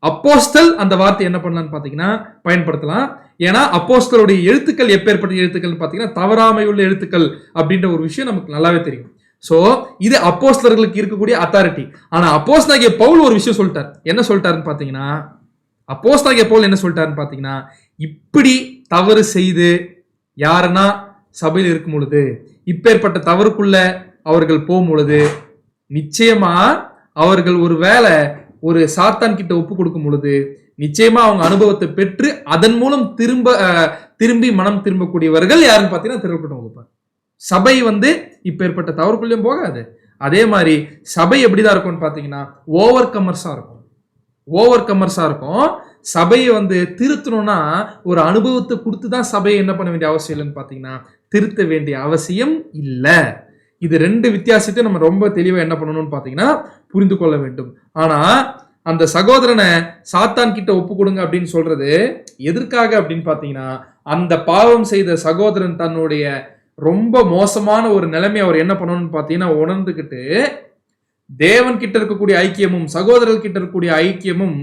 அப்போஸ்தல் அந்த வார்த்தை என்ன பண்ணலாம்னு பாத்தீங்கன்னா பயன்படுத்தலாம். ஏன்னா அப்போஸ்தலருடைய எழுத்துக்கள் எப்பேற்பட்ட எழுத்துக்கள் பாத்தீங்கன்னா தவறாமையுள்ள எழுத்துக்கள் அப்படின்ற ஒரு விஷயம் நமக்கு நல்லாவே தெரியும். சோ இது அப்போஸ்தலர்களுக்கு இருக்கக்கூடிய அத்தாரிட்டி. ஆனா அப்போஸ்தலனாகிய பவுல் ஒரு விஷயம் சொல்லிட்டார். என்ன சொல்லிட்டாருன்னு பாத்தீங்கன்னா, அப்போஸ்தலனாகிய பவுல் என்ன சொல்லிட்டாருன்னு பாத்தீங்கன்னா, இப்படி தவறு செய்து யாருன்னா சபையில் இருக்கும் பொழுது, இப்பேற்பட்ட தவறுக்குள்ள அவர்கள் போகும் பொழுது நிச்சயமா அவர்கள் ஒரு வேளை ஒரு சாத்தான் கிட்ட ஒப்பு கொடுக்கும் பொழுது நிச்சயமா அவங்க அனுபவத்தை பெற்று அதன் மூலம் திரும்பி மனம் திரும்பக்கூடியவர்கள் யாருன்னு பாத்தீங்கன்னா திருப்பட்டம் வகுப்பார். சபை இப்ப ஏற்பட்ட தவறுக்குள்ளேயும் போகாது. அதே மாதிரி சபை எப்படிதான் இருக்கும்னு பாத்தீங்கன்னா ஓவர் கமர்ஸா இருக்கும். சபையை திருத்தணும்னா ஒரு அனுபவத்தை கொடுத்துதான் சபையை என்ன பண்ண வேண்டிய அவசியம் இல்லைன்னு பாத்தீங்கன்னா திருத்த வேண்டிய அவசியம் இல்லை. இது ரெண்டு வித்தியாசத்தை நம்ம ரொம்ப தெளிவா என்ன பண்ணணும்னு பாத்தீங்கன்னா புரிந்து கொள்ள வேண்டும். ஆனா அந்த சகோதரனை சாத்தான் கிட்ட ஒப்பு கொடுங்க அப்படின்னு சொல்றது எதற்காக அப்படின்னு பாத்தீங்கன்னா அந்த பாவம் செய்த சகோதரன் தன்னுடைய ரொம்ப மோசமான ஒரு நிலைமை அவர் என்ன பண்ணணும்னு பாத்தீங்கன்னா உணர்ந்துகிட்டு தேவன் கிட்ட இருக்கக்கூடிய ஐக்கியமும் சகோதரர்கள் கிட்ட இருக்கக்கூடிய ஐக்கியமும்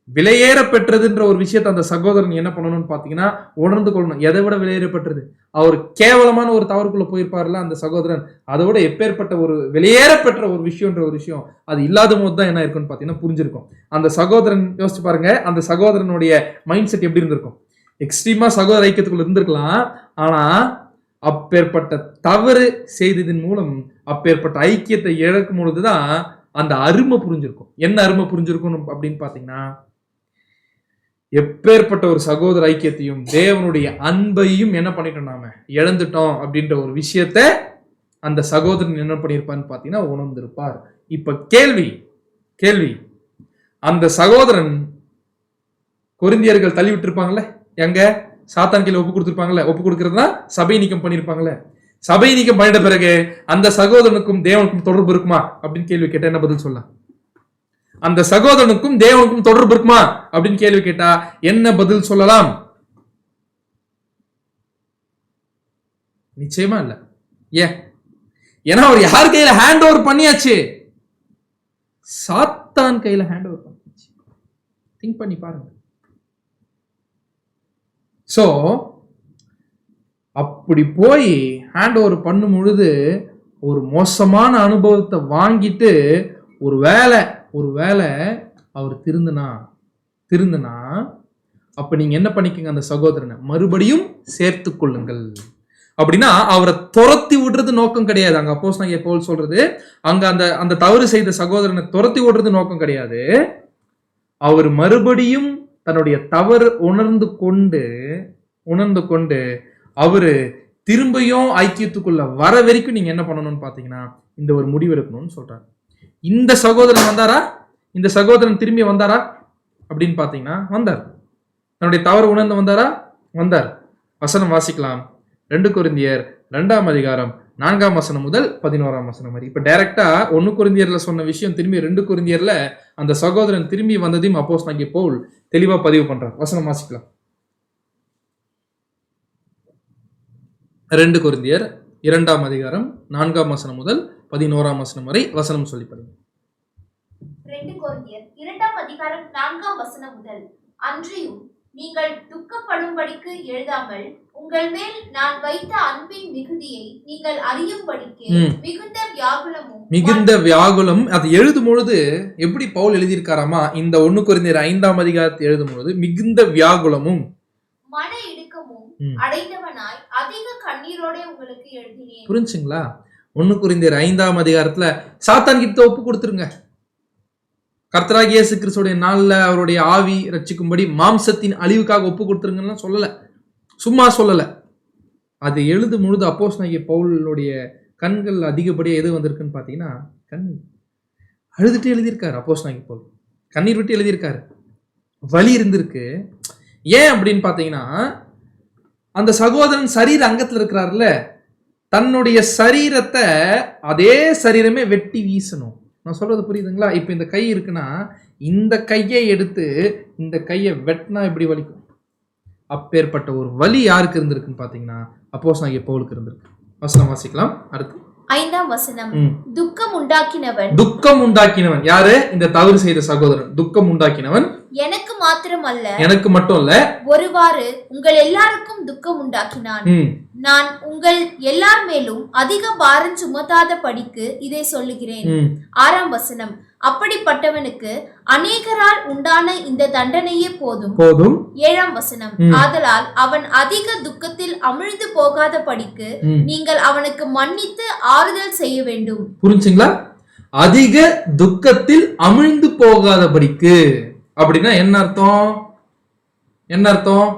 விலையேற பெற்றதுன்ற ஒரு விஷயத்தை அந்த சகோதரன் என்ன பண்ணணும்னு பாத்தீங்கன்னா உணர்ந்து கொள்ளணும். எதை விட விலையேற பெற்றது? அவர் கேவலமான ஒரு தவறுக்குள்ள போயிருப்பாருல அந்த சகோதரன், அதை விட எப்பேற்பட்ட ஒரு விலையேற பெற்ற ஒரு விஷயம்ன்ற ஒரு விஷயம் அது இல்லாத போது தான் என்ன இருக்குன்னு பாத்தீங்கன்னா புரிஞ்சிருக்கும். அந்த சகோதரன் யோசிச்சு பாருங்க, அந்த சகோதரனுடைய மைண்ட் செட் எப்படி இருந்திருக்கும்? எக்ஸ்ட்ரீமா சகோதர ஐக்கியத்துக்குள்ள இருந்திருக்கலாம். ஆனா அப்பேற்பட்ட தவறு செய்ததின் மூலம் அப்பேற்பட்ட ஐக்கியத்தை இழக்கும் பொழுதுதான் அந்த அருமை புரிஞ்சிருக்கும். என்ன அருமை புரிஞ்சிருக்கும் அப்படின்னு பாத்தீங்கன்னா எப்பேற்பட்ட ஒரு சகோதர ஐக்கியத்தையும் தேவனுடைய அன்பையும் என்ன பண்ணிட்டோம், நாம இழந்துட்டோம் அப்படின்ற ஒரு விஷயத்த அந்த சகோதரன் என்ன பண்ணியிருப்பான்னு பாத்தீங்கன்னா உணர்ந்திருப்பார். இப்ப கேள்வி அந்த சகோதரன் கொரிந்தியர்கள் தள்ளி விட்டு இருப்பாங்கல்ல, எங்க சாத்தான் கீழே ஒப்பு கொடுத்துருப்பாங்கல்ல, ஒப்பு கொடுக்கறதுனா சபை நீக்கம் பண்ணிருப்பாங்கல்ல. சபை நீக்கம் பண்ணிட்ட பிறகு அந்த சகோதரனுக்கும் தேவனுக்கும் தொடர்பு இருக்குமா அப்படின்னு கேள்வி கேட்டா என்ன பதில் சொல்லலாம்? அந்த சகோதரனுக்கும் தேவனுக்கும் தொடர்பு இருக்குமா அப்படின்னு கேள்வி கேட்டா என்ன பதில் சொல்லலாம்? நிச்சயமா இல்ல. ஏன்னா அவர் யார் கையில ஹேண்ட் ஓவர் பண்ணியாச்சு? சாத்தான் கையில ஹேண்ட் ஓவர் பண்ணியாச்சு. திங்க் பண்ணி பாருங்க. சோ அப்படி போய் ஹேண்ட் ஓவர் பண்ணும் பொழுது ஒரு மோசமான அனுபவத்தை வாங்கிட்டு ஒருவேளை அவர் திருந்துனா அப்ப நீங்க என்ன பண்ணிக்கங்க, அந்த சகோதரனை மறுபடியும் சேர்த்து கொள்ளுங்கள். அப்படின்னா அவரை துரத்தி விடுறது நோக்கம் கிடையாது. அங்க அப்போஸ்தலனாகிய பவுல் சொல்றது, அங்க அந்த தவறு செய்த சகோதரனை துரத்தி விடுறது நோக்கம் கிடையாது. அவர் மறுபடியும் தன்னுடைய தவறு உணர்ந்து கொண்டு அவரு திரும்பியும் ஐக்கியத்துக்குள்ள வர வரைக்கும் நீங்க என்ன பண்ணணும்னு பாத்தீங்கன்னா இந்த ஒரு முடிவு எடுக்கணும்னு சொல்றாரு. இந்த சகோதரன் திரும்பி வந்தாரா அப்படின்னு பாத்தீங்கன்னா வந்தார். தன்னுடைய தவறு உணர்ந்து வந்தார். வசனம் வாசிக்கலாம். 2 கொரிந்தியர் 2ஆம் அதிகாரம் 4ஆம் வசனம் முதல் 11ஆம் வசனம் வரை. இப்ப டைரக்டா 1 கொரிந்தியர்ல சொன்ன விஷயம் திரும்பி 2 கொரிந்தியர்ல அந்த சகோதரன் திரும்பி வந்ததையும் அப்போஸ்தலனாகிய பவுல் தெளிவா பதிவு பண்றார். வசனம் வாசிக்கலாம். 2 கொரிந்தியர் 2ஆம் அதிகாரம் 4ஆம் வசனம் முதல் 11ஆம் வசனம் வரை வசனம் சொல்லி படிங்க. 2 கொரிந்தியர் 2ஆம் அதிகாரம் 4ஆம் வசனம் முதல். அன்றியும் நீங்கள் துக்கப்படும்படிக்கு எழுதாமல் உங்கள் மேல் நான் வைத்த அன்பின் மிகுதியை நீங்கள் அறியும்படிக்கு மிகுந்த வியாகுலம். அது எழுதும் பொழுது எப்படி பவுல் எழுதியிருக்காராமா, இந்த 1 கொரிந்தியர் 5ஆம் அதிகாரத்தை எழுதும் பொழுது மிகுந்த வியாகுலமும் மன இடுக்கமும் அடைந்தவனாய் அதிக கண்ணீரோட உங்களுக்கு எழுதினேன். புரிஞ்சுங்களா? 1 கொரிந்தியர் 5ஆம் அதிகாரத்துல சாத்தான் கிட்ட ஒப்பு கொடுத்துருங்க, கர்த்தராகிய இயேசு கிறிஸ்துவின் நாள்ல அவருடைய ஆவி ரட்சிக்கும்படி மாம்சத்தின் அழிவுக்காக ஒப்பு கொடுத்துருங்கன்னு சொல்லல, சும்மா சொல்லல. அது எழுதும் பொழுது அப்போஸ்தலனாகிய பவுலுடைய கண்கள் அதிகப்படியா எது வந்திருக்குன்னு பாத்தீங்கன்னா கண்ணீர். அழுதுட்டு எழுதியிருக்காரு அப்போஸ்தலனாகிய பவுல், கண்ணீர் விட்டு எழுதியிருக்காரு, வலி இருந்திருக்கு. ஏன் அப்படின்னு பாத்தீங்கன்னா அந்த சகோதரன் சரீர அங்கத்துல இருக்கிறாருல, தன்னுடைய சரீரத்தை அதே சரீரமே வெட்டி வீசணும். நான் சொல்றது புரியுதுங்களா? இப்ப இந்த கை இருக்குன்னா இந்த கையை எடுத்து இந்த கையை வெட்டினா எப்படி வலிக்கும்? அப்பேற்பட்ட ஒரு வலி யாருக்கு இருந்திருக்குன்னு பாத்தீங்கன்னா அப்போஸ்தலனாகிய பவுலுக்கு இருந்திருக்கு. வசனம் வாசிக்கலாம். அடுத்து 5ஆம் வசனம். துக்கம் உண்டாக்கினவன் யாரு? இந்த தவறு செய்த சகோதரன். துக்கம் உண்டாக்கினவன் எனக்கு மட்டும் அல்ல, ஒருவாறு உங்கள் எல்லாருக்கும் துக்கம் உண்டாக்கினான். நான் உங்கள் எல்லார் மேலும் அதிக பாரம் சுமத்தாத படிக்கு இதை சொல்லுகிறேன். 6ஆம் வசனம். அப்படிப்பட்டவனுக்கு அநேகரால் உண்டான இந்த தண்டனையே போதும். 7ஆம் வசனம். ஆதலால் அவன் அதிக துக்கத்தில் அமிழ்ந்து போகாத படிக்கு நீங்கள் அவனுக்கு மன்னித்து ஆறுதல் செய்ய வேண்டும். புரிஞ்சுங்களா? அதிக துக்கத்தில் அமிழ்ந்து போகாதபடிக்கு. அப்படின்னா என்ன அர்த்தம்? என்ன அர்த்தம்?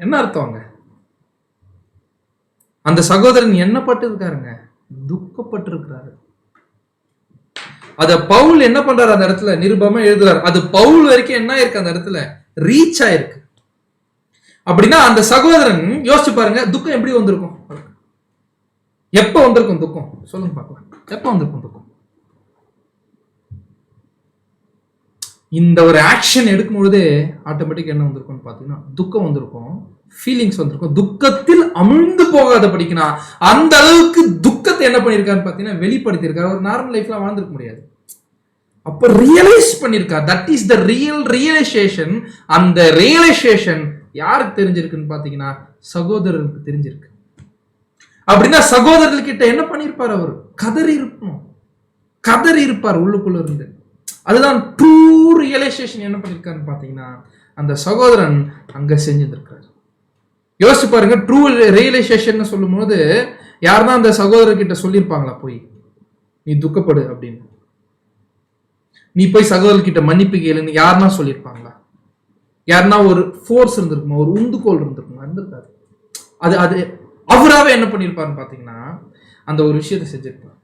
என்ன அர்த்தம்? அந்த சகோதரன் என்ன பட்டு இருக்காருங்க? துக்கப்பட்டு இருக்கிறாரு. அத பவுல் என்ன பண்றாரு அந்த இடத்துல? நிருபமா எழுதுறாரு. அது பவுல் வரைக்கும் என்ன இருக்கு அந்த இடத்துல? ரீச் ஆயிருக்கு. அப்படின்னா அந்த சகோதரன் யோசிச்சு பாருங்க, துக்கம் எப்படி வந்திருக்கும்? எப்ப வந்திருக்கும் துக்கம்? சொல்லுங்க பார்க்கலாம். எப்ப வந்திருக்கும் துக்கம்? இந்த ஒரு ஆக்ஷன் எடுக்கும் பொழுதே ஆட்டோமேட்டிக் என்ன வந்திருக்கும்னு பாத்தீங்கன்னா துக்கம் வந்திருக்கும், ஃபீலிங்ஸ் வந்திருக்கும். துக்கத்தில் அமிழ்ந்து போகாத படிக்கனா அந்த அளவுக்கு துக்கத்தை என்ன பண்ணிருக்காருன்னு பாத்தீங்கன்னா வெளிப்படுத்தியிருக்காரு. ஒரு நார்மல் லைஃப்ல வாழ்ந்துருக்க முடியாது. அப்ப ரியலைஸ் பண்ணிருக்கார். That is the realisation. அந்த ரியலைசேஷன் யாருக்கு தெரிஞ்சிருக்குன்னு பாத்தீங்கன்னா சகோதரருக்கு தெரிஞ்சிருக்கு. அப்படின்னா சகோதரர்கிட்ட என்ன பண்ணிருப்பார்? அவர் கதறி இருக்கணும், கதறி இருப்பார் உள்ளுக்குள்ள இருந்து. அதுதான் ட்ரூ ரியலைசேஷன். என்ன பண்ணிருக்காருன்னு பாத்தீங்கன்னா அந்த சகோதரன் அங்க செஞ்சிருக்காரு. யோசிச்சு பாருங்க, ட்ரூ ரியலைசேஷன் சொல்லும் போது யாருன்னா அந்த சகோதரர்கிட்ட சொல்லியிருப்பாங்களா போய் நீ துக்கப்படு அப்படின்னு, நீ போய் சகோதரர்கிட்ட மன்னிப்பு கேளுன்னு யாருன்னா சொல்லியிருப்பாங்களா? யாருன்னா ஒரு ஃபோர்ஸ் இருந்திருக்குமா, ஒரு உந்துகோல் இருந்திருக்குமா? இருந்திருக்காது. அது அது அவராகவே என்ன பண்ணியிருப்பாருன்னு பார்த்தீங்கன்னா அந்த ஒரு விஷயத்தை செஞ்சிருப்பார்.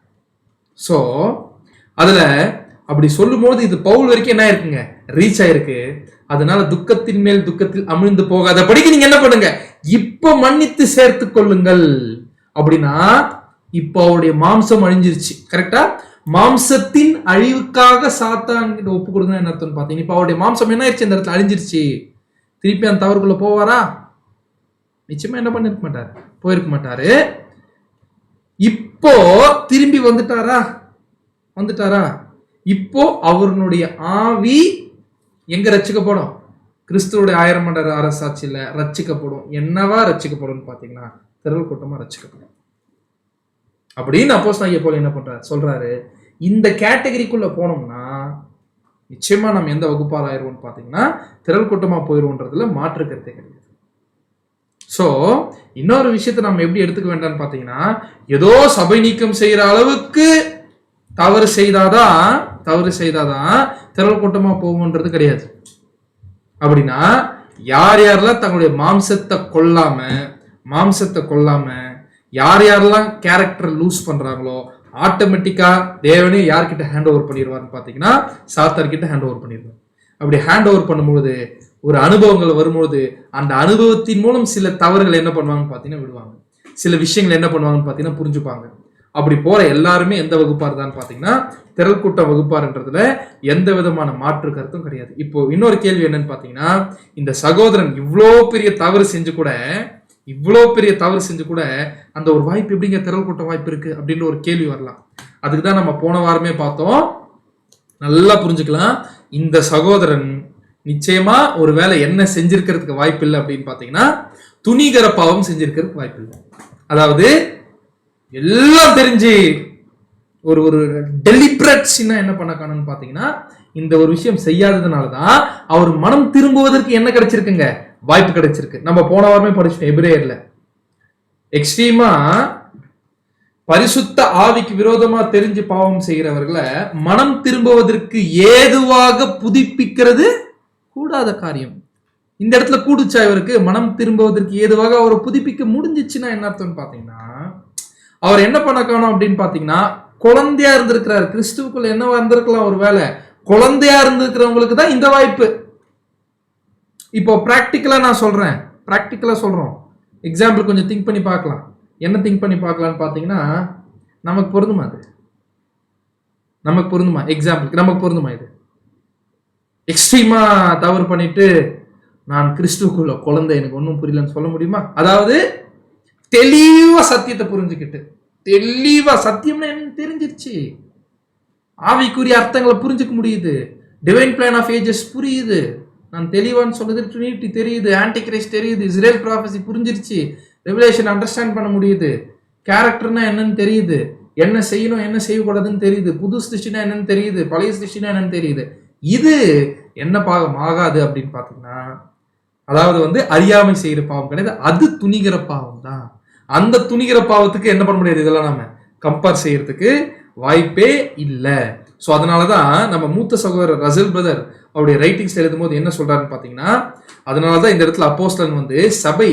ஸோ அதுல அப்படி சொல்லும் போது இது பவுல் வரைக்கும் என்ன இருக்குங்க? ரீச் ஆயிருக்கு. அதனால துக்கத்தின் மேல் துக்கத்தில் அமிழ்ந்து போகாதபடிக்கு நீங்க என்ன பண்ணுங்க? இப்ப மன்னித்து சேர்த்து கொள்ளுங்கள். அப்படின்னா இப்ப அவருடைய மாம்சம் அழிஞ்சிருச்சு. கரெக்டா? மாம்சத்தின் அழிவுக்காக சாத்தான் கிட்ட ஒப்பு கொடுங்க என்ன அர்த்தம் பாத்தீங்கன்னா இப்ப அவருடைய மாம்சம் என்ன ஆயிடுச்சு? இந்த இடத்துல அழிஞ்சிருச்சு. திருப்பி அந்த தவறுக்குள்ள போவாரா? நிச்சயமா என்ன பண்ணிருக்க மாட்டாரு, போயிருக்க மாட்டாரு. இப்போ திரும்பி வந்துட்டாரா? வந்துட்டாரா? இப்போ அவருடைய ஆவி எங்க ரட்சிக்கப்படும்? கிறிஸ்துவோட 1000 மண்டல அரசாட்சியில ரட்சிக்கப்படும். என்னவா ரட்சிக்கப்படும் பாத்தீங்கன்னா திரள் கூட்டமா ரட்சிக்கப்படும். அப்படின்னு அப்போஸ்தலனாகிய பவுல் என்ன பண்றாரு? சொல்றாரு, இந்த கேட்டகரிக்குள்ள போனோம்னா நிச்சயமா நம்ம எந்த வகுப்பால் ஆயிருவோம்னு பாத்தீங்கன்னா திரள் கூட்டமா போயிருவோன்றதுல மாற்று கருத்தே கிடையாது. சோ இன்னொரு விஷயத்தை நம்ம எப்படி எடுத்துக்க வேண்டாம்னு பாத்தீங்கன்னா ஏதோ சபை நீக்கம் செய்யற அளவுக்கு தவறு செய்தாதான் திரள் கூட்டமா போகும்ன்றது கிடையாது. அப்படின்னா யார் யாரெல்லாம் தங்களுடைய மாம்சத்தை கொல்லாம யார் யாரெல்லாம் கேரக்டர் லூஸ் பண்றாங்களோ ஆட்டோமேட்டிக்கா தேவனே யார்கிட்ட ஹேண்ட் ஓவர் பண்ணிடுவார்னு பாத்தீங்கன்னா சாத்தார்கிட்ட ஹேண்ட் ஓவர் பண்ணிடுவார். அப்படி ஹேண்ட் ஓவர் பண்ணும்போது ஒரு அனுபவங்கள் வரும்போது அந்த அனுபவத்தின் மூலம் சில தவறுகள் என்ன பண்ணுவாங்கன்னு பாத்தீங்கன்னா விடுவாங்க. சில விஷயங்கள் என்ன பண்ணுவாங்கன்னு பாத்தீங்கன்னா புரிஞ்சுப்பாங்க. அப்படி போற எல்லாருமே எந்த வகுப்பார் தான் பாத்தீங்கன்னா திரள் கூட்ட வகுப்பார்ன்றதுல எந்த விதமான மாற்று கருத்தும் கிடையாது. இப்போ இன்னொரு கேள்வி என்னன்னு பாத்தீங்கன்னா இந்த சகோதரன் இவ்வளோ பெரிய தவறு செஞ்சு கூட அந்த ஒரு வாய்ப்பு எப்படிங்க திரள் கூட்ட வாய்ப்பு இருக்கு அப்படின்ற ஒரு கேள்வி வரலாம். அதுக்கு தான் நம்ம போன வாரமே பார்த்தோம். நல்லா புரிஞ்சுக்கலாம். இந்த சகோதரன் நிச்சயமா ஒரு வேலை என்ன செஞ்சிருக்கிறதுக்கு வாய்ப்பு இல்லை அப்படின்னு பாத்தீங்கன்னா துணிகர பாவம் செஞ்சிருக்கிறதுக்கு வாய்ப்பு இல்லை. அதாவது எல்லாம் தெரிஞ்சு ஒரு ஒரு டெலிபரேட் என்ன பண்ண காணும்னு பாத்தீங்கன்னா இந்த ஒரு விஷயம் செய்யாததுனாலதான் அவர் மனம் திரும்புவதற்கு என்ன கிடைச்சிருக்குங்க? வாய்ப்பு கிடைச்சிருக்கு. நம்ம போன வாரமே படிச்சுட்டோம் எபிரேயர்ல. எக்ஸ்ட்ரீமா பரிசுத்த ஆவிக்கு விரோதமா தெரிஞ்சு பாவம் செய்கிறவர்களை மனம் திரும்புவதற்கு ஏதுவாக புதுப்பிக்கிறது கூடாத காரியம். இந்த இடத்துல கூடுச்சா இவருக்கு? மனம் திரும்புவதற்கு ஏதுவாக அவரை புதுப்பிக்க முடிஞ்சிச்சுன்னா என்ன அர்த்தம்னு பாத்தீங்கன்னா அவர் என்ன பண்ண காணும் அப்படின்னு பாத்தீங்கன்னா குழந்தையா இருந்திருக்கிறார். கிறிஸ்துவுக்குள்ள என்னவா இருந்திருக்கலாம்? ஒரு வேலை குழந்தையா இருந்திருக்கிறவங்களுக்கு தான் இந்த வாய்ப்பு. இப்போ பிராக்டிக்கலா நான் சொல்றேன், சொல்றோம். எக்ஸாம்பிள் கொஞ்சம் திங்க் பண்ணி பார்க்கலாம். என்ன திங்க் பண்ணி பார்க்கலான்னு பாத்தீங்கன்னா நமக்கு பொருந்துமா? எக்ஸாம்பிளுக்கு நமக்கு பொருந்துமா? இது எக்ஸ்ட்ரீமா தவறு பண்ணிட்டு நான் கிறிஸ்துவுக்குள்ள குழந்தை எனக்கு ஒன்றும் புரியலன்னு சொல்ல முடியுமா? அதாவது தெளிவா சத்தியத்தை புரிஞ்சுக்கிட்டு சத்தியம்னா என்ன தெரிஞ்சிருச்சு, ஆவிக்குரிய அர்த்தங்களை புரிஞ்சுக்க முடியுது, டிவைன் பிளான் ஆஃப் ஏஜஸ் புரியுது, நான் தெளிவான்னு சொன்னது ட்ரினிட்டி தெரியுது, ஆன்டி கிரைஸ்ட் தெரியுது, இஸ்ரேல் ப்ராஃபஸி புரிஞ்சிருச்சு, ரெவலேஷன் அண்டர்ஸ்டாண்ட் பண்ண முடியுது, கேரக்டர்னா என்னன்னு தெரியுது, என்ன செய்யணும் என்ன செய்யக்கூடாதுன்னு தெரியுது, புது சிருஷ்டினா என்னன்னு தெரியுது, பழைய சிருஷ்டினா என்னன்னு தெரியுது. இது என்ன பாவம் ஆகாது அப்படின்னு பாத்தீங்கன்னா அதாவது அறியாமை செய்யற பாவம் கிடையாது, அது துணிகிற பாவம் தான். அந்த துணிகிற பாவத்துக்கு என்ன பண்ண முடியாது, இதெல்லாம் நாம கம்பேர் செய்யறதுக்கு வாய்ப்பே இல்லை. ஸோ அதனாலதான் நம்ம மூத்த சகோதரர் ரசல் பிரதர் அவருடைய ரைட்டிங்ஸ் எழுதும் போது என்ன சொல்றாருன்னு பாத்தீங்கன்னா, அதனாலதான் இந்த இடத்துல அப்போஸ்தலன் வந்து சபை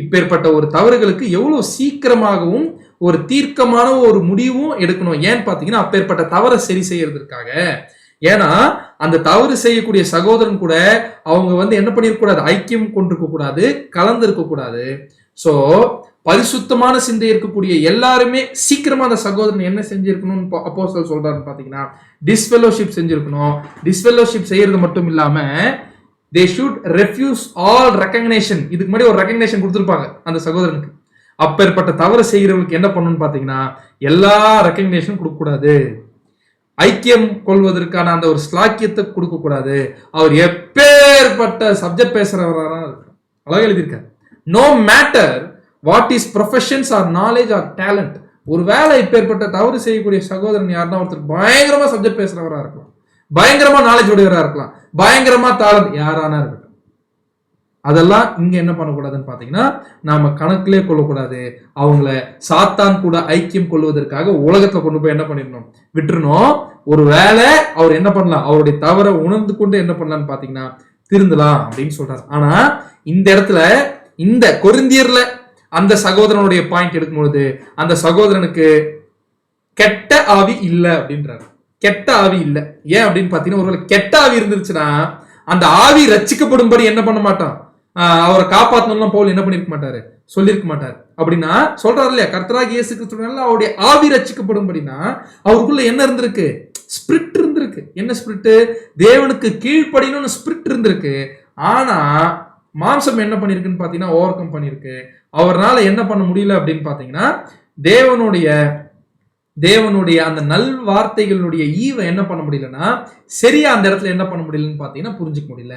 இப்பேற்பட்ட ஒரு தவறுகளுக்கு எவ்வளவு சீக்கிரமாகவும் ஒரு தீர்க்கமான ஒரு முடிவும் எடுக்கணும். ஏன்னு பாத்தீங்கன்னா, அப்பேற்பட்ட தவறை சரி செய்யறதுக்காக. ஏன்னா அந்த தவறு செய்யக்கூடிய சகோதரன் கூட அவங்க வந்து என்ன பண்ணிருக்க கூடாது, ஐக்கியம் கொண்டிருக்க கூடாது, கலந்து இருக்க கூடாது. சோ பரிசுத்தமான சிந்தை இருக்கக்கூடிய எல்லாருமே சீக்கிரமா அந்த சகோதரன் என்ன செஞ்சிருக்கணும் அப்போஸ்தலர் சொல்றாருன்னு பாத்தீங்கன்னா, டிஸ்ஃபெலோஷிப் செஞ்சிருக்கணும். டிஸ்ஃபெலோஷிப் செய்யறது மட்டும் இல்லாம they should refuse all recognition. இதுக்கு முன்னாடி ஒரு ரெகக்னேஷன் கொடுத்திருப்பாங்க அந்த சகோதரனுக்கு. அப்பேற்பட்ட தவறு செய்யறவங்களுக்கு என்ன பண்ணணும்னு பாத்தீங்கன்னா, எல்லா ரெகக்னேஷன் கொடுக்க கூடாது, ஐக்கியம் கொள்வதற்கான அந்த ஒரு ஸ்லாக்கியத்தை கொடுக்க கூடாது. அவர் எப்பேற்பட்ட சப்ஜெக்ட் பேசுறவரா இருக்கார், அழகா எழுதியிருக்காரு. No matter what is professions or knowledge or talent. ஒரு வேலை இப்பேற்பட்ட தவறு செய்யக்கூடிய சகோதரன் யாருன்னா ஒருத்தர் பயங்கரமா சப்ஜெக்ட் பேசுறவரா இருக்கலாம், பயங்கரமா நாலேஜ் உடையவரா இருக்கலாம், பயங்கரமா டேலண்ட் யாரானா இருக்கட்டும், அதெல்லாம் இங்க என்ன பண்ணக்கூடாதுன்னு பாத்தீங்கன்னா, நாம கணக்கிலே கொள்ளக்கூடாது. அவங்கள சாத்தான் கூட ஐக்கியம் கொள்வதற்காக உலகத்துல கொண்டு போய் என்ன பண்ணிடணும், விட்டுறணும். ஒரு வேலை அவர் என்ன பண்ணலாம், அவருடைய தவறை உணர்ந்து கொண்டு என்ன பண்ணலாம்னு பாத்தீங்கன்னா திருந்தலாம் அப்படின்னு சொல்றாரு. ஆனா இந்த இடத்துல இந்த கொரிந்தியர்ல அந்த சகோதரனுடைய பாயிண்ட் எடுக்கும்பொழுது அந்த சகோதரனுக்கு கெட்ட ஆவி இல்லை அப்படின்றாரு. கெட்ட ஆவி இல்லை. ஏன் அப்படின்னு பாத்தீங்கன்னா, ஒருவேளை கெட்ட ஆவி இருந்துருச்சுன்னா அந்த ஆவி ரட்சிக்கப்படும்படி என்ன பண்ண மாட்டான், அவரை காப்பாற்றணும்லாம் பவுல் என்ன பண்ணிருக்க மாட்டாரு, சொல்லியிருக்க மாட்டாரு. அப்படின்னா சொல்றாரு இல்லையா, கர்த்தராகிய இயேசு கிறிஸ்துவினால அவருடைய ஆவி ரட்சிக்கப்படும்படினா அவருக்குள்ள என்ன இருந்திருக்கு, ஸ்பிரிட் இருந்திருக்கு. என்ன ஸ்பிரிட், தேவனுக்கு கீழ்ப்படியணும்னு ஸ்பிரிட் இருந்திருக்கு. ஆனா மாம்சம் என்ன பண்ணிருக்குன்னு பாத்தீங்கன்னா ஓவர் கம் பண்ணிருக்கு. அவரால் என்ன பண்ண முடியல அப்படின்னு பாத்தீங்கன்னா, தேவனுடைய அந்த நல் வார்த்தைகளுடைய ஈவை என்ன பண்ண முடியலன்னா சரியா அந்த இடத்துல என்ன பண்ண முடியலன்னு பாத்தீங்கன்னா புரிஞ்சுக்க முடியல.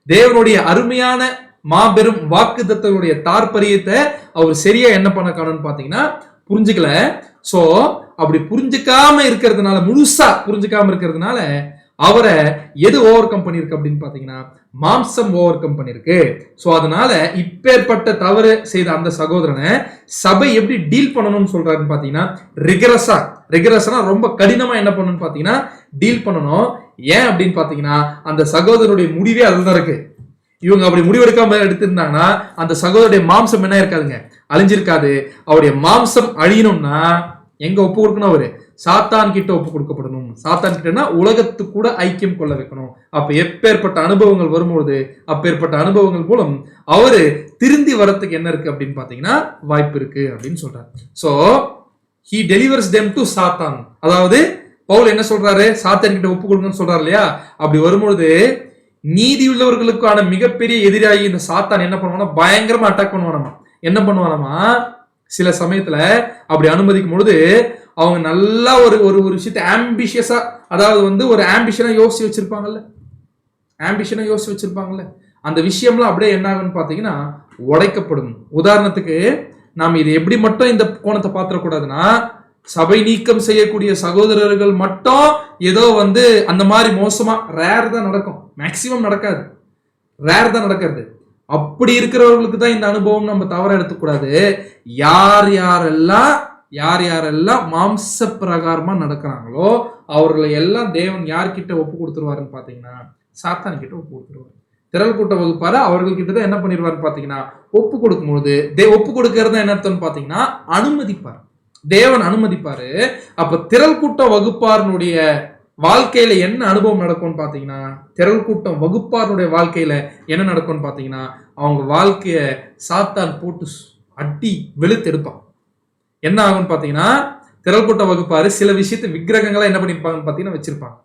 தேவனுடைய அருமையான மாபெரும் வாக்குத்தத்தங்களுடைய தாற்பரியத்தை அவர் சரியா என்ன பண்ண காணும்னு பாத்தீங்கன்னா புரிஞ்சுக்கல. சோ அப்படி புரிஞ்சுக்காம இருக்கிறதுனால, முழுசா புரிஞ்சுக்காம இருக்கிறதுனால அவரை எது ஓவர் கம் பண்ணிருக்கு அப்படின்னு பாத்தீங்கன்னா மாம்சம் ஓவர் கம் பண்ணிருக்கு. சோ அதனால இப்பேற்பட்ட தவறு செய்த அந்த சகோதரனை சபை எப்படி டீல் பண்ணணும்னு சொல்றாருன்னு பாத்தீங்கன்னா, ரிகரஸா ரொம்ப கடினமா என்ன பண்ணணும்னு பாத்தீங்கன்னா டீல் பண்ணணும். ஏன் அப்படின்னு பாத்தீங்கன்னா, அந்த சகோதரனுடைய முடிவே அதுதான் இருக்கு. இவங்க அப்படி முடிவெடுக்காம எடுத்திருந்தாங்கன்னா அந்த சகோதரனுடைய மாம்சம் என்ன இருக்காதுங்க, அழிஞ்சிருக்காது. அவருடைய மாம்சம் அழியணும்னா எங்க ஒப்பு கொடுக்கணும், அவரு சாத்தான் கிட்ட ஒப்பு கொடுக்கப்படணும். சாத்தான் கிட்டனா உலகத்துக்கு கூட ஐக்கியம் கொள்ள வைக்கணும். அப்ப எப்பேற்பட்ட அனுபவங்கள் வரும்போது அப்பேற்பட்ட அனுபவங்கள் மூலம் அவரு திருந்தி வரத்துக்கு என்ன இருக்கு அப்படின்னு பாத்தீங்கன்னா வாய்ப்பு இருக்கு அப்படின்னு சொல்றாரு. So he delivers them to சாத்தான். அதாவது பவுல் என்ன சொல்றாரு, சாத்தான் கிட்ட ஒப்பு கொடுங்கன்னு சொல்றாரு இல்லையா. அப்படி வரும்பொழுது நீதி உள்ளவர்களுக்கான மிகப்பெரிய எதிராகி இந்த சாத்தான் என்ன பண்ணுவானா, பயங்கரமா அட்டாக் பண்ணுவானாமா. என்ன பண்ணுவானாமா, சில சமயத்துல அப்படி அனுமதிக்கும் பொழுது அவங்க நல்லா ஒரு ஒரு விஷயத்தை ஆம்பிஷியஸா, அதாவது வந்து ஒரு ஆம்பிஷனா யோசிச்சு வச்சிருப்பாங்கல்ல, அந்த விஷயம்லாம் அப்படியே என்ன ஆகும்னு பாத்தீங்கன்னா உடைக்கப்படும். உதாரணத்துக்கு நாம் இது எப்படி மட்டும் இந்த கோணத்தை பாத்திரக்கூடாதுன்னா, சபை நீக்கம் செய்யக்கூடிய சகோதரர்கள் மட்டும் ஏதோ வந்து அந்த மாதிரி மோசமா ரேர் தான் நடக்கும், மேக்சிமம் நடக்காது, ரேர் தான் நடக்கிறது. அப்படி இருக்கிறவர்களுக்கு தான் இந்த அனுபவம் நம்ம தவற எடுத்துக்கூடாது. யார் யாரெல்லாம் மாம்ச பிரகாரமா நடக்கிறாங்களோ அவர்களை எல்லாம் தேவன் யார்கிட்ட ஒப்பு கொடுத்துருவாருன்னு பாத்தீங்கன்னா சாத்தான் கிட்ட ஒப்பு கொடுத்துருவாரு. திரள் கூட்ட வகுப்பாரு அவர்கள் கிட்ட தான் என்ன பண்ணிடுவாருன்னு பாத்தீங்கன்னா ஒப்பு கொடுக்கும்போது ஒப்பு கொடுக்கறது என்ன அர்த்தம்னு பாத்தீங்கன்னா அனுமதிப்பார், தேவன் அனுமதிப்பாரு. அப்ப திரள் கூட்ட வகுப்பாரனுடைய வாழ்க்கையில என்ன அனுபவம் நடக்கும்னு பாத்தீங்கன்னா, திரள் கூட்டம் வகுப்பாருடைய வாழ்க்கையில என்ன நடக்கும்னு பாத்தீங்கன்னா, அவங்க வாழ்க்கைய சாத்தான் போட்டு அடி வெளுத்து எடுப்பான். என்ன ஆகும்னு பாத்தீங்கன்னா, திரள் கூட்ட வகுப்பாரு சில விஷயத்தை விக்கிரகங்களா என்ன பண்ணிருப்பாங்கன்னு பாத்தீங்கன்னா வச்சிருப்பாங்க.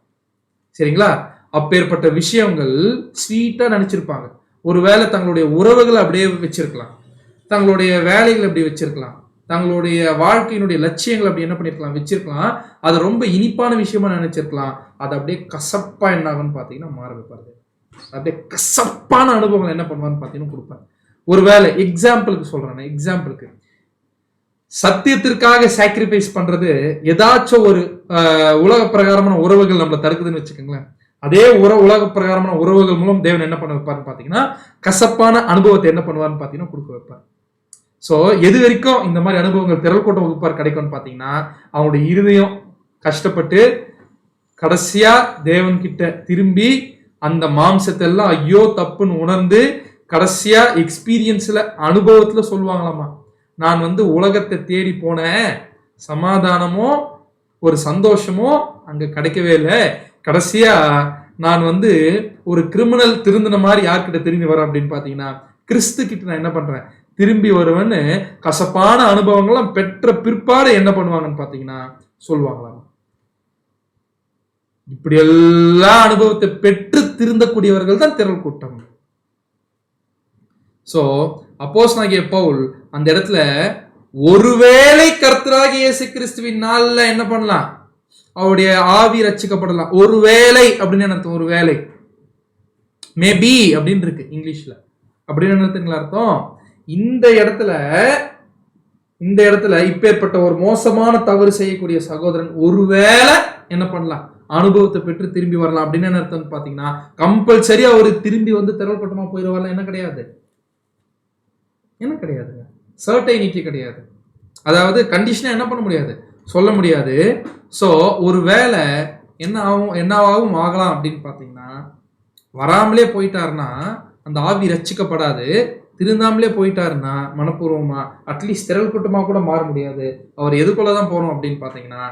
சரிங்களா, அப்பேற்பட்ட விஷயங்கள் ஸ்வீட்டா நினைச்சிருப்பாங்க. ஒருவேளை தங்களுடைய உறவுகளை அப்படியே வச்சிருக்கலாம், தங்களுடைய வேலைகளை அப்படி வச்சிருக்கலாம், தங்களுடைய வாழ்க்கையினுடைய லட்சியங்களை அப்படி என்ன பண்ணிருக்கலாம் வச்சிருக்கலாம். அது ரொம்ப இனிப்பான விஷயமா நினைச்சிருக்கலாம். அது அப்படியே கசப்பா என்ன ஆகும்னு பாத்தீங்கன்னா மாற வைப்பாரு. அப்படியே கசப்பான அனுபவங்கள் என்ன பண்ணுவான்னு பாத்தீங்கன்னா கொடுப்பாரு. ஒருவேளை எக்ஸாம்பிளுக்கு சொல்றேன், எக்ஸாம்பிளுக்கு சத்தியத்திற்காக சாக்ரிஃபைஸ் பண்றது ஏதாச்சும் ஒரு உலக பிரகாரமான உறவுகள் நம்மளை தடுக்குதுன்னு வச்சுக்கோங்களேன். அதே உலக பிரகாரமான உறவுகள் மூலம் தேவன் என்ன பண்ண வைப்பாருன்னு பாத்தீங்கன்னா கசப்பான அனுபவத்தை என்ன பண்ணுவாருன்னு பாத்தீங்கன்னா கொடுக்க வைப்பார். ஸோ எது வரைக்கும் இந்த மாதிரி அனுபவங்கள் திரள் கூட்ட வகுப்பார் கிடைக்கும்னு பாத்தீங்கன்னா அவங்களுடைய இருதயம் கஷ்டப்பட்டு கடைசியா தேவன் கிட்ட திரும்பி அந்த மாம்சத்தை எல்லாம் ஐயோ தப்புன்னு உணர்ந்து கடைசியா எக்ஸ்பீரியன்ஸ்ல அனுபவத்துல சொல்லுவாங்களாமா, நான் உலகத்தை தேடி போனேன், சமாதானமோ ஒரு சந்தோஷமோ அங்க கிடைக்கவே இல்லை, கடைசியா நான் ஒரு கிரிமினல் திருந்தின மாதிரி யார்கிட்ட திரும்பி வரேன் அப்படின்னு பாத்தீங்கன்னா கிறிஸ்து கிட்ட நான் என்ன பண்றேன் திரும்பி வருவேன்னு கசப்பான அனுபவங்கள்லாம் பெற்ற பிற்பாடு என்ன பண்ணுவாங்கன்னு பாத்தீங்கன்னா சொல்லுவாங்களாம். இப்படி எல்லா அனுபவத்தை பெற்று திருந்தக்கூடியவர்கள் தான் திரள் கூட்டம். சோ அப்போஸ்தலனாகிய பவுல் அந்த இடத்துல ஒருவேளை கர்த்தராகிய இயேசு கிறிஸ்துவின் நாள்ல என்ன பண்ணலாம், அவருடைய ஆவி ரட்சிக்கப்படலாம். ஒருவேளை அப்படின்னு அர்த்தம், ஒரு வேலை, மேபி அப்படின்னு இருக்கு இங்கிலீஷ்ல. அப்படின்னு அர்த்தங்களா அர்த்தம். இந்த இடத்துல இப்பேற்பட்ட ஒரு மோசமான தவறு செய்யக்கூடிய சகோதரன் ஒருவேளை என்ன பண்ணலாம், அனுபவத்தை பெற்று திரும்பி வரலாம். அப்படின்னு என்ன அர்த்தம் பாத்தீங்கன்னா கம்பல்சரி அவரு திரும்பி திரள் கூட்டமா போயிடுவார்ல, என்ன கிடையாதுங்க, சர்டைனிட்டி கிடையாது. அதாவது கண்டிஷனா என்ன பண்ண முடியாது, சொல்ல முடியாது. ஸோ ஒரு வேலை என்னவாகவும் ஆகலாம் அப்படின்னு பார்த்தீங்கன்னா, வராமலே போயிட்டாருன்னா அந்த ஆவி ரட்சிக்கப்படாது, திருந்தாமலே போயிட்டாருன்னா மனப்பூர்வமா அட்லீஸ்ட் திரள் கூட்டமாக கூட மாற முடியாது. அவர் எதுக்குள்ளதான் போகணும் அப்படின்னு பார்த்தீங்கன்னா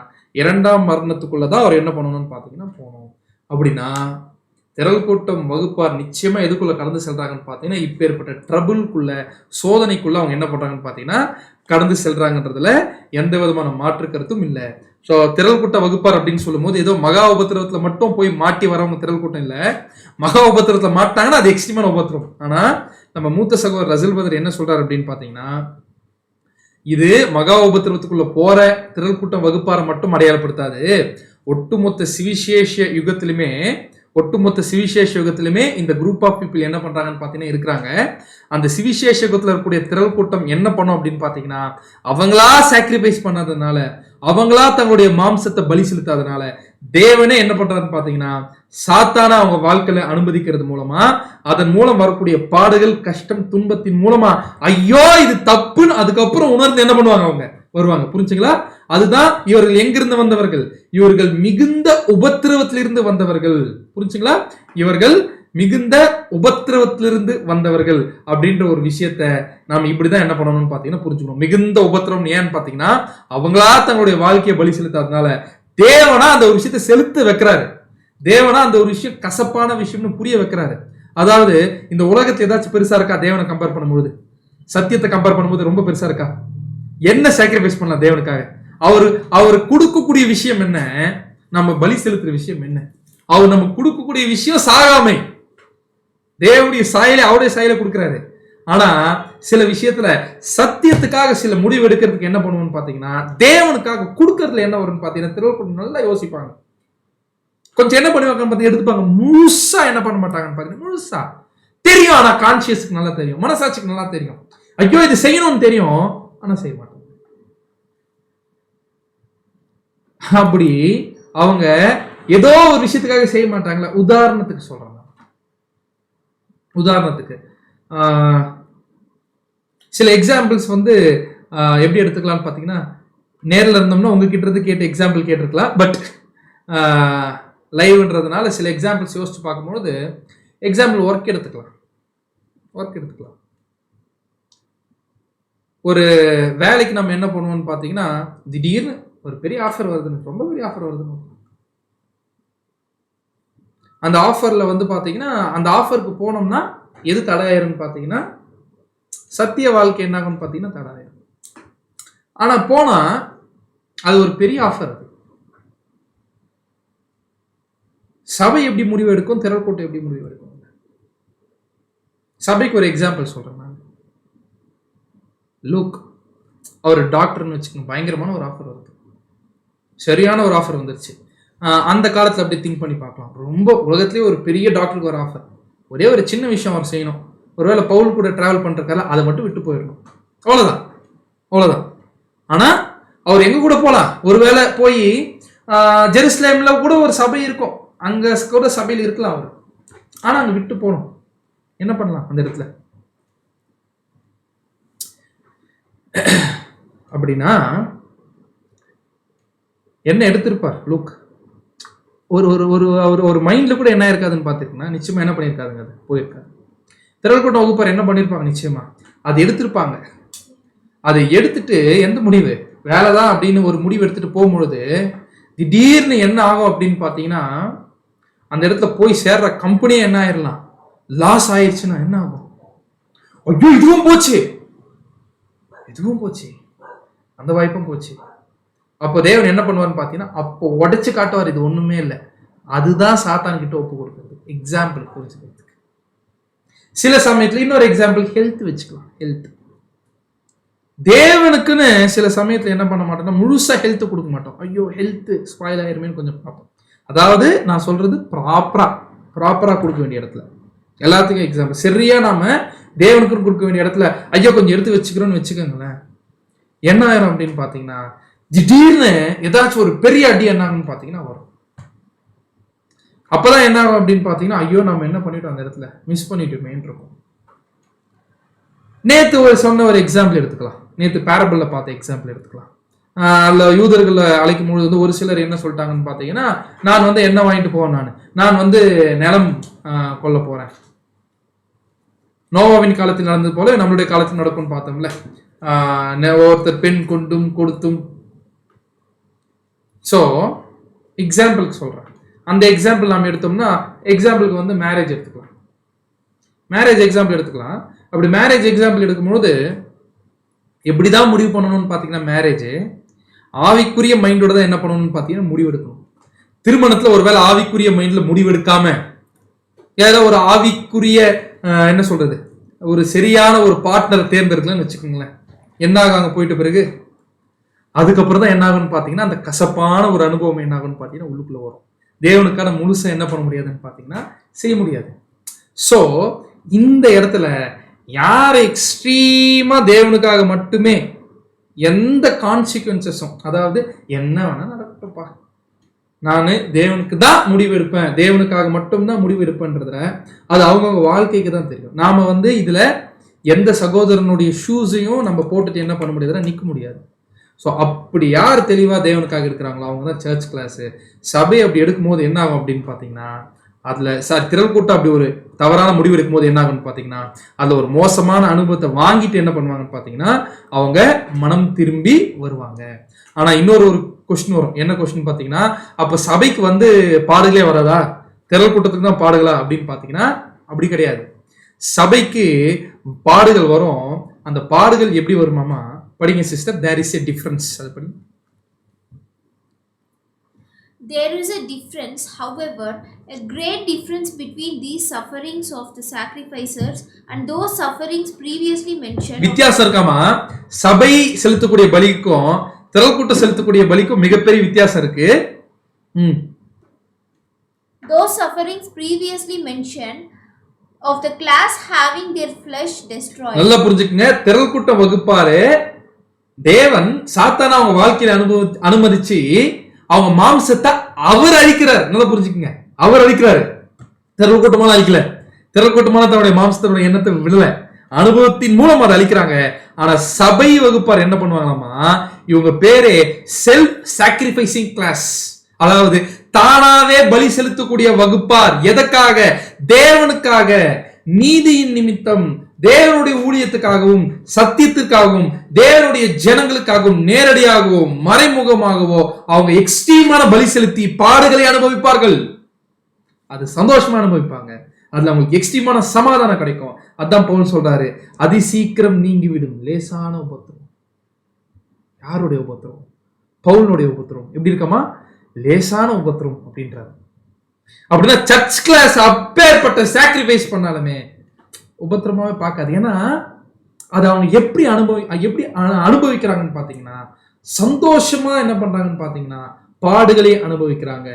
இரண்டாம் மரணத்துக்குள்ளதான் அவர் என்ன பண்ணணும்னு பார்த்தீங்கன்னா போகணும். அப்படின்னா திரள் கூட்டம் வகுப்பார் நிச்சயமா எதுக்குள்ள கடந்து செல்றாங்கன்னு பார்த்தீங்கன்னா இப்பேற்பட்ட ட்ரபுள்குள்ள சோதனைக்குள்ள அவங்க என்ன பண்றாங்கன்னு பார்த்தீங்கன்னா கடந்து செல்றாங்கன்றதுல எந்த விதமான மாற்று கருத்தும் இல்லை. ஸோ திரள் கூட்ட வகுப்பார் அப்படின்னு சொல்லும் போது ஏதோ மகா உபத்திரவத்துல மட்டும் போய் மாட்டி வரவங்க திரள் கூட்டம் இல்லை. மகா உபத்திரத்துல மாட்டாங்கன்னா அது எக்ஸ்ட்ரீமான உபத்திரம். ஆனா நம்ம மூத்த சகோதரர் ரசில் பதர் என்ன சொல்றாரு அப்படின்னு பாத்தீங்கன்னா, இது மகா உபத்திரவத்துக்குள்ள போற திரள் கூட்டம் வகுப்பாரை மட்டும் அடையாளப்படுத்தாது, ஒட்டுமொத்த சுவிசேஷ யுகத்திலுமே இந்த குரூப் ஆஃப் பீப்புள் என்ன பண்றாங்கன்னு பாத்தீங்கன்னா இருக்கிறாங்க. அந்த சுவிசேஷ யுகத்துல இருக்கக்கூடிய திரள் கூட்டம் என்ன பண்ணும் அப்படின்னு பாத்தீங்கன்னா, அவங்களா சாக்ரிஃபைஸ் பண்ணாததுனால, அவங்களா தங்களுடைய மாம்சத்தை பலி செலுத்தாதனால தேவனே என்ன பண்றாருன்னு பாத்தீங்கன்னா சாத்தானா அவங்க வாழ்க்கையில அனுமதிக்கிறது மூலமா, அதன் மூலம் வரக்கூடிய பாடுகள், கஷ்டம், துன்பத்தின் மூலமா ஐயோ இது தப்புன்னு அதுக்கப்புறம் உணர்ந்து என்ன பண்ணுவாங்க, அவங்க வருவாங்க. புரிஞ்சுங்களா? அதுதான் இவர்கள் எங்கிருந்து வந்தவர்கள், இவர்கள் மிகுந்த உபத்திரவத்திலிருந்து வந்தவர்கள். புரிஞ்சுங்களா? இவர்கள் மிகுந்த உபத்திரவத்திலிருந்து வந்தவர்கள் அப்படின்ற ஒரு விஷயத்த நாம் இப்படிதான் என்ன பண்ணணும்னு பாத்தீங்கன்னா புரிஞ்சுக்கணும். மிகுந்த உபத்திரவம் ஏன்னு பாத்தீங்கன்னா அவங்களா தங்களுடைய வாழ்க்கையை பலி செலுத்தாதனால தேவனா அந்த ஒரு விஷயத்தை செலுத்த வைக்கிறாரு. தேவனா அந்த ஒரு விஷயம் கசப்பான விஷயம்னு புரிய வைக்கிறாரு. அதாவது இந்த உலகத்துல ஏதாச்சும் பெருசா இருக்கா தேவனை கம்பேர் பண்ணும்போது, சத்தியத்தை கம்பேர் பண்ணும்போது ரொம்ப பெருசா இருக்கா? என்ன சாக்ரிஃபைஸ் பண்ணலாம் தேவனுக்காக? அவர் கொடுக்கக்கூடிய விஷயம் என்ன, நம்ம பலி செலுத்துற விஷயம் என்ன? அவர் நமக்கு கொடுக்கக்கூடிய விஷயம் சாகாமை, தேவனுடைய சாயலை அவருடைய சாயலை கொடுக்கிறாரு. ஆனா சில விஷயத்துல சத்தியத்துக்காக சில முடிவு எடுக்கிறதுக்கு என்ன பண்ணுவோம்னு பாத்தீங்கன்னா தேவனுக்காக கொடுக்கறதுல என்ன வரும்னு பாத்தீங்கன்னா திரள் நல்லா யோசிப்பாங்க. கொஞ்சம் என்ன பண்ணுவாங்க எடுத்துப்பாங்க, முழுசா என்ன பண்ண மாட்டாங்கன்னு பாத்தீங்கன்னா முழுசா தெரியும். ஆனா கான்சியஸுக்கு நல்லா தெரியும், மனசாட்சிக்கு நல்லா தெரியும், ஐயோ இது செய்யணும்னு தெரியும், ஆனா செய்ய மாட்டாங்க. அப்படி அவங்க ஏதோ ஒரு விஷயத்துக்காக செய்ய மாட்டாங்களா? உதாரணத்துக்கு சொல்றாங்க, உதாரணத்துக்கு சில எக்ஸாம்பிள்ஸ் எப்படி எடுத்துக்கலாம்னு பாத்தீங்கன்னா, நேரில் இருந்தோம்னா உங்ககிட்ட இருந்து கேட்ட எக்ஸாம்பிள் கேட்டிருக்கலாம். பட் லைவ்ன்றதுனால சில எக்ஸாம்பிள்ஸ் யோசிச்சு பார்க்கும்போது எக்ஸாம்பிள் ஒர்க் எடுத்துக்கலாம். ஒரு வேலைக்கு நம்ம என்ன பண்ணுவோம்னு பார்த்தீங்கன்னா, திடீர்னு ஒரு பெரிய ஆஃபர் வருதுன்னு, ரொம்ப பெரிய ஆஃபர் வருதுன்னு, அந்த ஆஃபர்ல பார்த்தீங்கன்னா அந்த ஆஃபருக்கு போனோம்னா எது தடையாயிருன்னு பார்த்தீங்கன்னா சத்திய வாழ்க்கை என்ன ஆகும்னு பார்த்தீங்கன்னா தடையாயிரும். ஆனா போனா அது ஒரு பெரிய ஆஃபர். அது சபை எப்படி முடிவு எடுக்கும், திரள் கூட்டம் எப்படி முடிவு எடுக்கும்? சபைக்கு ஒரு எக்ஸாம்பிள் சொல்றேன் நான். லூக் அவர் டாக்டர்னு வச்சுக்கணும், பயங்கரமான ஒரு ஆஃபர் வருது, சரியான ஒரு ஆஃபர் வந்துருச்சு. அந்த காலத்துல அப்படி திங்க் பண்ணி பார்க்கலாம். ரொம்ப உலகத்திலேயே ஒரு பெரிய டாக்டருக்கு ஒரு ஆஃபர், ஒரே ஒரு சின்ன விஷயம் அவர் செய்யணும், ஒருவேளை பவுல் கூட டிராவல் பண்றதுக்காக அதை மட்டும் விட்டு போயிடணும், அவ்வளவுதான். ஆனா அவர் எங்க கூட போலாம், ஒருவேளை போய் ஜெருசலேம்ல கூட ஒரு சபை இருக்கும், அங்க கூட சபையில் இருக்கலாம் அவர், ஆனா அங்க விட்டு போகணும். என்ன பண்ணலாம் அந்த இடத்துல? அப்படின்னா என்ன எடுத்திருப்பார் லூக்? ஒரு ஒரு ஒரு ஒரு ஒரு மைண்ட்ல கூட என்ன இருக்காதுன்னு பார்த்துருக்குன்னா நிச்சயமா என்ன பண்ணியிருக்காதுங்க, அது போயிருக்காது. திரள் கூட்டம் வகுப்பார் என்ன பண்ணியிருப்பாங்க, நிச்சயமா அது எடுத்திருப்பாங்க. அதை எடுத்துட்டு எந்த முடிவு, வேலைதான் அப்படின்னு ஒரு முடிவு எடுத்துட்டு போகும்பொழுது திடீர்னு என்ன ஆகும் அப்படின்னு பார்த்தீங்கன்னா, அந்த இடத்துல போய் சேர்ற கம்பெனியே என்ன ஆயிடலாம், லாஸ் ஆயிடுச்சுன்னா என்ன ஆகும்? ஐயோ இதுவும் போச்சு, இதுவும் போச்சு, அந்த வாய்ப்பும் போச்சு. அப்போ தேவன் என்ன பண்ணுவார்னு பார்த்தீங்கன்னா, அப்போ உடைச்சு காட்டுவார் இது ஒண்ணுமே இல்லை. அதுதான் சாத்தான் கிட்ட ஒப்பு கொடுக்குறது. எக்ஸாம்பிள் புரிஞ்சுக்கிறதுக்கு. சில சமயத்துல இன்னொரு எக்ஸாம்பிள் ஹெல்த் வச்சுக்கலாம். ஹெல்த் தேவனுக்குன்னு சில சமயத்துல என்ன பண்ண மாட்டோம்னா, முழுசா ஹெல்த் கொடுக்க மாட்டோம். ஐயோ ஹெல்த் ஸ்பாயில் ஆயிருமேன்னு கொஞ்சம் பார்ப்போம். அதாவது நான் சொல்றது ப்ராப்பரா கொடுக்க வேண்டிய இடத்துல. எல்லாத்துக்கும் எக்ஸாம்பிள் சரியா நாம தேவனுக்குன்னு கொடுக்க வேண்டிய இடத்துல ஐயோ கொஞ்சம் எடுத்து வச்சுக்கிறோம்னு வச்சுக்கோங்களேன், என்ன ஆயிரும் அப்படின்னு பாத்தீங்கன்னா, திடீர்னு ஏதாச்சும் ஒரு பெரிய அடி என்ன ஆகும்னு பாத்தீங்கன்னா வரும். அப்பதான் என்ன ஆகும் அப்படின்னு பாத்தீங்கன்னா, ஐயோ நம்ம என்ன பண்ணிட்டோம், அந்த இடத்துல மிஸ் பண்ணிட்டோமேன்னு இருக்கும். நேத்து சொன்ன ஒரு எக்ஸாம்பிள் எடுத்துக்கலாம். நேத்து பேரபிள்ல பார்த்த எக்ஸாம்பிள் எடுத்துக்கலாம். அதுல யூதர்களை அழைக்கும் பொழுது வந்து ஒரு சிலர் என்ன சொல்லிட்டாங்கன்னு பாத்தீங்கன்னா, நான் வந்து என்ன வாங்கிட்டு போவேன், நான் வந்து நிலம் கொல்ல போறேன். நோவாவின் காலத்தில் நடந்தது போல நம்மளுடைய காலத்தில் நடக்கும்னு பார்த்தோம்ல. ஒருத்தர் பெண் கொண்டும் கொடுத்தும். ஸோ எக்ஸாம்பிளுக்கு சொல்றேன். அந்த எக்ஸாம்பிள் நாம் எடுத்தோம்னா, எக்ஸாம்பிளுக்கு வந்து மேரேஜ் எடுத்துக்கலாம். மேரேஜ் எக்ஸாம்பிள் எடுத்துக்கலாம். அப்படி மேரேஜ் எக்ஸாம்பிள் எடுக்கும்போது எப்படிதான் முடிவு பண்ணணும்னு பார்த்தீங்கன்னா, மேரேஜ் ஆவிக்குரிய மைண்டோட தான் என்ன பண்ணணும்னு பார்த்தீங்கன்னா முடிவு எடுக்கணும். திருமணத்தில் ஒருவேளை ஆவிக்குரிய மைண்ட்ல முடிவு எடுக்காம ஏதோ ஒரு ஆவிக்குரிய என்ன சொல்றது, ஒரு சரியான ஒரு பார்ட்னரை தேர்ந்தெடுக்கலன்னு வச்சுக்கோங்களேன், என்ன ஆகாங்க போயிட்ட பிறகு அதுக்கப்புறம் தான் என்ன ஆகும்னு பார்த்தீங்கன்னா, அந்த கசப்பான ஒரு அனுபவம் என்ன ஆகும்னு பார்த்தீங்கன்னா உள்ளுக்குள்ள வரும். தேவனுக்கான முழுசா என்ன பண்ண முடியாதுன்னு பார்த்தீங்கன்னா செய்ய முடியாது. ஸோ இந்த இடத்துல யார் எக்ஸ்ட்ரீமா தேவனுக்காக மட்டுமே எந்த கான்சிக்வன்சஸும், அதாவது என்ன வேணா நடக்கட்டும்ப்பா, நான் தேவனுக்கு தான் முடிவு எடுப்பேன், தேவனுக்காக மட்டும்தான் முடிவு எடுப்பேன்றதுல அது அவங்கவுங்க வாழ்க்கைக்கு தான் தெரியும். நாம வந்து இதுல எந்த சகோதரனுடைய ஷூஸையும் நம்ம போட்டுட்டு என்ன பண்ண முடியாதுன்னா நிற்க முடியாது. ஸோ அப்படி யார் தெளிவா தேவனுக்காக இருக்கிறாங்களோ அவங்க தான் சர்ச் கிளாஸ் சபை. அப்படி எடுக்கும்போது என்ன ஆகும் அப்படின்னு பார்த்தீங்கன்னா, அதுல திரள் கூட்டம் அப்படி ஒரு தவறான முடிவு எடுக்கும்போது என்ன ஆகும்னு பார்த்தீங்கன்னா, அதுல ஒரு மோசமான அனுபவத்தை வாங்கிட்டு என்ன பண்ணுவாங்கன்னு பார்த்தீங்கன்னா, அவங்க மனம் திரும்பி வருவாங்க. ஆனா இன்னொரு கொஸ்டின் வரும். என்ன கொஸ்டின் பார்த்தீங்கன்னா, அப்ப சபைக்கு வந்து பாடுகளே வராதா, திரள் கூட்டத்துக்கு தான் பாடுகளா அப்படின்னு பார்த்தீங்கன்னா அப்படி கிடையாது. சபைக்கு பாடுகள் வரும். அந்த பாடுகள் எப்படி வருமாமா, படிங்க sister. There is a difference. அது படி. There is a difference, however, a great difference between these sufferings of the sacrificers and those sufferings previously mentioned. வித்தியாசம் இருக்காமா, சபை செலுத்தக்கூடிய பலிக்கும் திரள் கூட்டம் செலுத்தக்கூடிய பலிக்கும் மிகப்பெரிய வித்தியாசம் இருக்கு. Those sufferings previously mentioned of the class having their flesh destroyed. நல்லா புரிஞ்சுக்கங்க. திரள் கூட்டம் வகுப்பாரு தேவன் சாத்தான அவங்க வாழ்க்கையில அனுமதிச்சு அவங்க மாம்சத்தை அவர் அழிக்கிறார். நல்லா புரிஞ்சுக்கங்க, அவர் அழிக்கிறாரு. திரள் கூட்டமான அழிக்கல, திரள் கூட்டமான தன்னுடைய மாம்சத்தினுடைய எண்ணத்தை விடல, அனுபவத்தின் மூலம் அதை அழிக்கிறாங்க. ஆனா சபை வகுப்பார் என்ன பண்ணுவாங்களாமா, இவங்க பேரே செல்ஃப் சாக்ரிஃபைசிங் கிளாஸ், அதாவது தானாவே பலி செலுத்தக்கூடிய வகுப்பார். எதற்காக? தேவனுக்காக, நீதியின் நிமித்தம், தேவனுடைய ஊழியத்துக்காகவும் சத்தியத்துக்காகவும் தேவனுடைய ஜனங்களுக்காகவும் நேரடியாகவோ மறைமுகமாகவோ அவங்க எக்ஸ்ட்ரீமான பலி செலுத்தி பாடுகளை அனுபவிப்பார்கள். அது சந்தோஷமா அனுபவிப்பாங்க. அதுல அவங்களுக்கு எக்ஸ்ட்ரீமான சமாதானம் கிடைக்கும். அதான் பவுல் சொல்றாரு, அதி சீக்கிரம் நீங்கிவிடும் லேசான உபத்திரம். யாருடைய உபத்திரம்? பவுலுடைய உபத்திரம். எப்படி இருக்கமா, லேசான உபத்திரம் அப்படின்றாரு. அப்படின்னா சர்ச் கிளாஸ் அப்பேற்பட்ட சாக்ரிஃபைஸ் பண்ணாலுமே உபத்திரமாவே பார்க்காது. ஏன்னா அது அவங்க எப்படி அனுபவிக்கிறாங்கன்னு பாத்தீங்கன்னா, சந்தோஷமா என்ன பண்றாங்கன்னு பாத்தீங்கன்னா பாடுகளை அனுபவிக்கிறாங்க.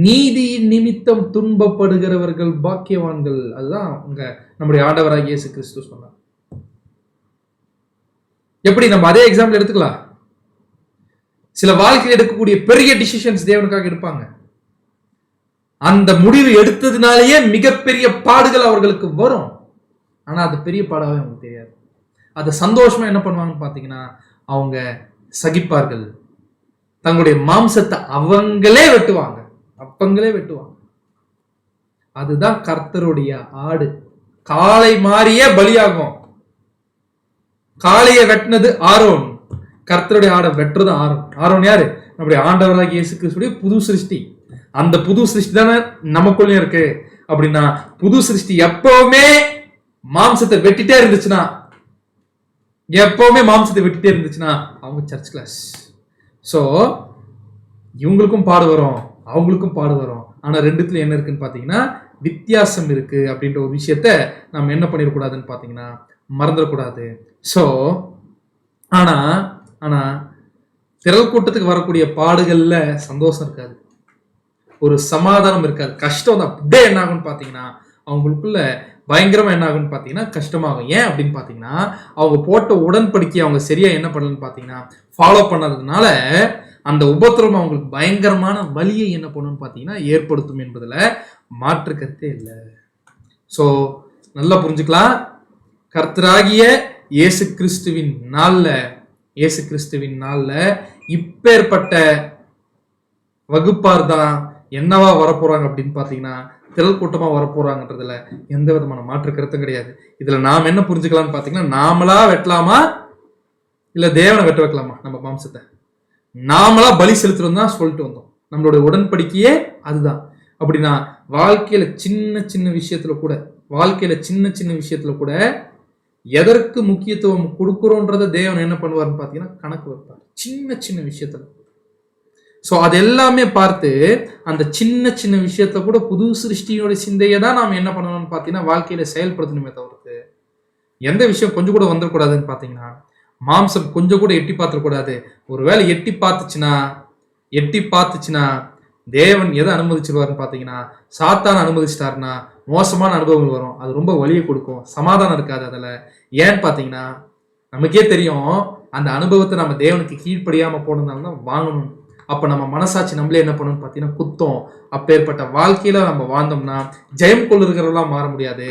நீதி நிமித்தம் துன்பப்படுகிறவர்கள் பாக்கியவான்கள். அதுதான் உங்க நம்முடைய ஆண்டவராகிய இயேசு கிறிஸ்து சொன்னார். எப்படி நம்ம அதே எக்ஸாம்பிள் எடுத்துக்கலாம். சில வாழ்க்கையில் எடுக்கக்கூடிய பெரிய டிசிஷன்ஸ் தேவனுக்காக எடுப்பாங்க. அந்த முடிவு எடுத்ததுனாலேயே மிகப்பெரிய பாடுகள் அவர்களுக்கு வரும். ஆனா அது பெரிய பாடாவே அவங்களுக்கு தெரியாது. அது சந்தோஷமா என்ன பண்ணுவாங்கன்னு பாத்தீங்கன்னா அவங்க சகிப்பார்கள். தங்களுடைய மாம்சத்தை அவங்களே வெட்டுவாங்க. அதுதான் கர்த்தருடைய ஆடு. காளை மாறியே பலியாகும். காளையை வெட்டினது ஆரோன், கர்த்தருடைய ஆடை வெட்டுறது ஆரோன். ஆரோன் யாரு? நம்முடைய ஆண்டவராகிய இயேசு கிறிஸ்துடைய புது சிருஷ்டி. அந்த புது சிருஷ்டி தானே நமக்குள்ளயும் இருக்கு. அப்படின்னா புது சிருஷ்டி எப்பவுமே மாம்சத்தை வெட்டிட்டே இருந்துச்சுன்னா, அவங்க சர்ச் கிளாஸ். ஸோ இவங்களுக்கும் பாடு வரும், அவங்களுக்கும் பாடு வரும். ஆனா ரெண்டுத்துல என்ன இருக்குன்னு பாத்தீங்கன்னா வித்தியாசம் இருக்கு. அப்படின்ற ஒரு விஷயத்த நம்ம என்ன பண்ணிடக்கூடாதுன்னு பாத்தீங்கன்னா மறந்துடக்கூடாது. ஸோ ஆனா திரள் கூட்டத்துக்கு வரக்கூடிய பாடுகள்ல சந்தோஷம் இருக்காது, ஒரு சமாதானம் இருக்காது, கஷ்டம் தான். அப்படியே என்ன ஆகும்னு பாத்தீங்கன்னா அவங்களுக்குள்ள பயங்கரமா என்ன ஆகும்னு பாத்தீங்கன்னா கஷ்டமாகும். ஏன் அப்படின்னு பாத்தீங்கன்னா அவங்க போட்ட உடன்படிக்கை அவங்க சரியா என்ன பண்ணலன்னு பாத்தீங்கன்னா ஃபாலோ பண்ணாததுனால அந்த உபத்திரம் அவங்களுக்கு பயங்கரமான வலியை என்ன பண்ணுன்னு பாத்தீங்கன்னா ஏற்படுத்தும் என்பதுல மாற்று கருத்தே இல்லை. ஸோ நல்லா புரிஞ்சுக்கலாம். கர்த்தராகிய இயேசு கிறிஸ்துவின் நாள்ல இப்பேற்பட்ட வகுப்பார் தான் என்னவா வரப்போறாங்க அப்படின்னு பாத்தீங்கன்னா திரள் கூட்டமா வரப்போறாங்கன்றதுல எந்த விதமான மாற்று கருத்தும் கிடையாது. இதுல நாம் என்ன புரிஞ்சுக்கலாம்னு பாத்தீங்கன்னா, நாமளா வெட்டலாமா இல்ல தேவனை வெட்ட வைக்கலாமா? நம்ம மாம்சத்தை நாமளா பலி செலுத்துறோம் தான் சொல்லிட்டு வந்தோம். நம்மளுடைய உடன்படிக்கையே அதுதான். அப்படின்னா வாழ்க்கையில சின்ன விஷயத்துல கூட எதற்கு முக்கியத்துவம் கொடுக்குறோன்றத தேவன் என்ன பண்ணுவார்னு பாத்தீங்கன்னா கணக்கு வைப்பார், சின்ன விஷயத்துல. ஸோ அது எல்லாமே பார்த்து அந்த சின்ன விஷயத்துல கூட புது சிருஷ்டியோட சிந்தையை தான் நாம் என்ன பண்ணணும்னு பார்த்தீங்கன்னா வாழ்க்கையில செயல்படுத்தணுமே தவிர்த்து எந்த விஷயம் கொஞ்சம் கூட வந்துடக்கூடாதுன்னு பார்த்தீங்கன்னா மாம்சம் கொஞ்சம் கூட எட்டி பார்த்துடக்கூடாது. ஒருவேளை எட்டி பார்த்துச்சுன்னா தேவன் எதை அனுமதிச்சிருவாருன்னு பார்த்தீங்கன்னா சாத்தான் அனுமதிச்சிட்டாருன்னா மோசமான அனுபவங்கள் வரும். அது ரொம்ப வலியை கொடுக்கும், சமாதானம் இருக்காது அதில். ஏன்னு பார்த்தீங்கன்னா நமக்கே தெரியும் அந்த அனுபவத்தை நம்ம தேவனுக்கு கீழ்ப்படியாமல் போனதுனால தான் வாங்கணும். அப்போ நம்ம மனசாட்சி நம்மளே என்ன பண்ணணும்னு பார்த்தீங்கன்னா குத்தம். அப்பேற்பட்ட வாழ்க்கையில நம்ம வாழ்ந்தோம்னா ஜெயம் கொள்ளுகிறவர்களாம் மாற முடியாது.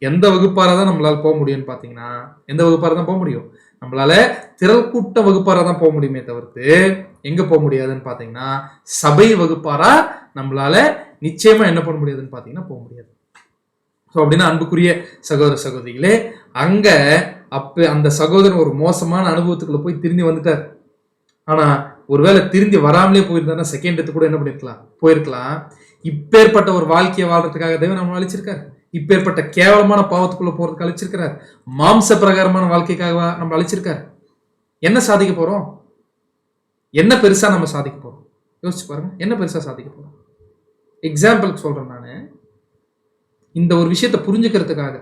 எந்த வகுப்பாராக தான் நம்மளால போக முடியும்னு பார்த்தீங்கன்னா எந்த வகுப்பாராக தான் போக முடியும்? நம்மளால திரள் கூட்ட வகுப்பாராக தான் போக முடியுமே தவிர்த்து எங்க போக முடியாதுன்னு பார்த்தீங்கன்னா சபை வகுப்பாரா நம்மளால நிச்சயமா என்ன பண்ண முடியாதுன்னு பார்த்தீங்கன்னா போக முடியாது. ஸோ அப்படின்னா அன்புக்குரிய சகோதர சகோதரிகளே, அங்க அந்த சகோதரன் ஒரு மோசமான அனுபவத்துக்குள்ள போய் திரும்பி வந்துட்டார். ஆனா ஒருவேளை திரும்பி வராமலே போயிருந்தா செகண்ட் டெத்து கூட என்ன போயிருக்கலாம். இப்பேற்பட்ட ஒரு வாழ்க்கையை வாழ்றதுக்காக தேவன் நம்ம அழிச்சிருக்காரு. இப்பேற்பட்ட கேவலமான பாவத்துக்குள்ள போறதுக்கு அழிச்சிருக்கிறார். மாம்ச பிரகாரமான வாழ்க்கைக்காக நம்ம அழிச்சிருக்காரு. என்ன சாதிக்க போறோம்? என்ன பெருசா நம்ம சாதிக்க போறோம்? யோசிச்சு பாருங்க, என்ன பெருசா சாதிக்க போறோம்? எக்ஸாம்பிளுக்கு சொல்றேன் நானு, இந்த ஒரு விஷயத்த புரிஞ்சுக்கிறதுக்காக.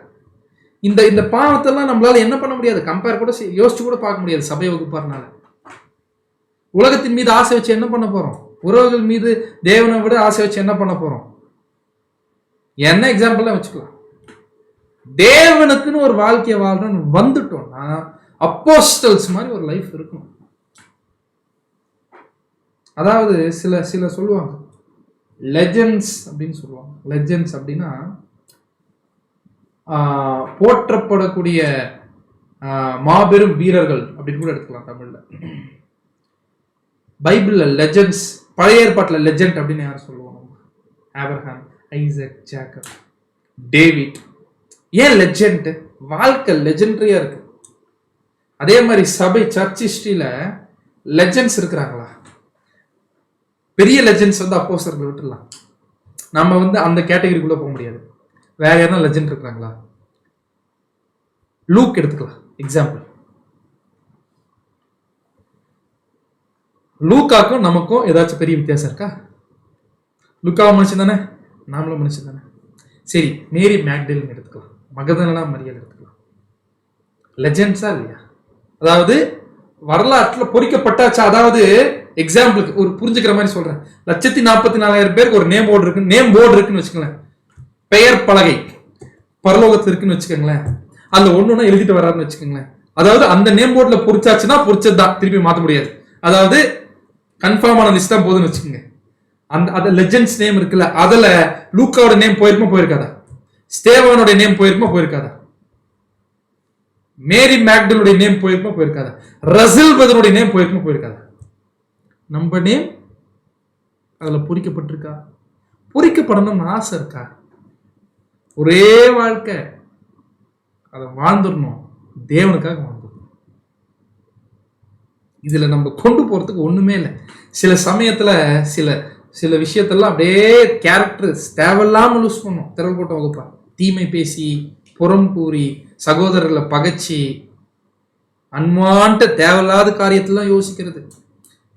இந்த பாவத்தெல்லாம் நம்மளால என்ன பண்ண முடியாது, கம்பேர் கூட யோசிச்சு கூட பார்க்க முடியாது. சபை வகுப்பாருனால உலகத்தின் மீது ஆசை வச்சு என்ன பண்ண போறோம்? உறவுகள் மீது தேவனை விட ஆசை வச்சு என்ன பண்ண போறோம்? என்ன எக்ஸாம்பிள் வச்சுக்கலாம். தேவனுக்குன்னு ஒரு வாழ்க்கையை வாழ்றோம்னு வந்துட்டோம்னா அப்போஸ்டல்ஸ் மாதிரி ஒரு லைஃப் இருக்கும். அதாவது சில சொல்லுவாங்க லெஜெண்ட்ஸ் அப்படின்னு சொல்லுவாங்க. லெஜெண்ட்ஸ் அப்படின்னா போற்றப்படக்கூடிய மாபெரும் வீரர்கள் அப்படின்னு கூட எடுத்துக்கலாம் தமிழ்ல. பைபிள்ல லெஜெண்ட்ஸ், பழைய ஏற்பாட்டில் லெஜெண்ட் அப்படின்னு யாரும் சொல்லுவாங்க? Abraham, Isaac, Jacob, David. ஏன் லெஜெண்ட்? வாழ்க்கை லெஜெண்டரியா இருக்கு. அதே மாதிரி சபை சர்ச் ஹிஸ்டரியில லெஜெண்ட்ஸ் இருக்கிறாங்களா? பெரிய லெஜெண்ட்ஸ் அப்போஸ்தலர்கள் விட்டுடலாம், நம்ம அந்த கேட்டகரிக்குள்ள போக முடியாது. வேற யாரும் லெஜெண்ட் இருக்கிறாங்களா? லூக் எடுத்துக்கலாம் எக்ஸாம்பிள். லூக்காக்கும் நமக்கும் ஏதாச்சும் பெரிய வித்தியாசம் இருக்கா? லூக்காவும் மனுஷன் தானே, நாமளும் மனுஷன் தானே. சரி, மேரி மேக்டலின் எடுத்துக்கலாம், மகதலேனா மரியாள் எடுத்துக்கலாம். லெஜெண்ட்ஸா இல்லையா? அதாவது வரலாற்றில் பொறிக்கப்பட்டாச்சா? அதாவது எக்ஸாம்பிளுக்கு ஒரு புரிஞ்சுக்கிற மாதிரி சொல்றேன். 144,000 பேருக்கு ஒரு நேம் போர்டு இருக்குன்னு வச்சுக்கோங்களேன். பெயர் பலகை பரலோகத்தில் இருக்குன்னு வச்சுக்கோங்களேன். அதுல ஒண்ணு எழுதிட்டு வர்றாருன்னு வச்சுக்கோங்களேன். அதாவது அந்த நேம் போர்டுல பொறிச்சாச்சுன்னா பொறிச்சதுதான், திருப்பி மாற்ற முடியாது. அதாவது கன்ஃபார்மான லிஸ்ட் தான் போதுன்னு வச்சுக்கோங்க. அந்த லெஜெண்ட்ஸ் நேம் இருக்குல்ல, அதுல லூக்காவோட நேம் போயிருக்காதா? ஸ்டேவானோட நேம் போயிருக்காதா? மேரி மேக்டலுடைய நேம் போயிருக்காதா? Russell பிரதருடைய name போயிருக்காதா? நம்ம நேம் அதுல பொறிக்கப்பட்டிருக்கா? பொறிக்கப்படணும்னு ஆசை இருக்கா? ஒரே வாழ்க்கை, அதை வாழ்ந்துடணும், தேவனுக்காக வாழ்ந்துடணும். இதுல நம்ம கொண்டு போறதுக்கு ஒண்ணுமே இல்லை. சில சமயத்துல சில விஷயத்தெல்லாம் அப்படியே கேரக்டர்ஸ் தேவையில்லாம லூஸ் பண்ணும். திரள் போட்ட வகுப்பா, தீமை பேசி, புறம் கூறி, சகோதரர்களை பகைச்சி, அன்வான்ட் தேவையில்லாத காரியத்தெல்லாம் யோசிக்கிறது,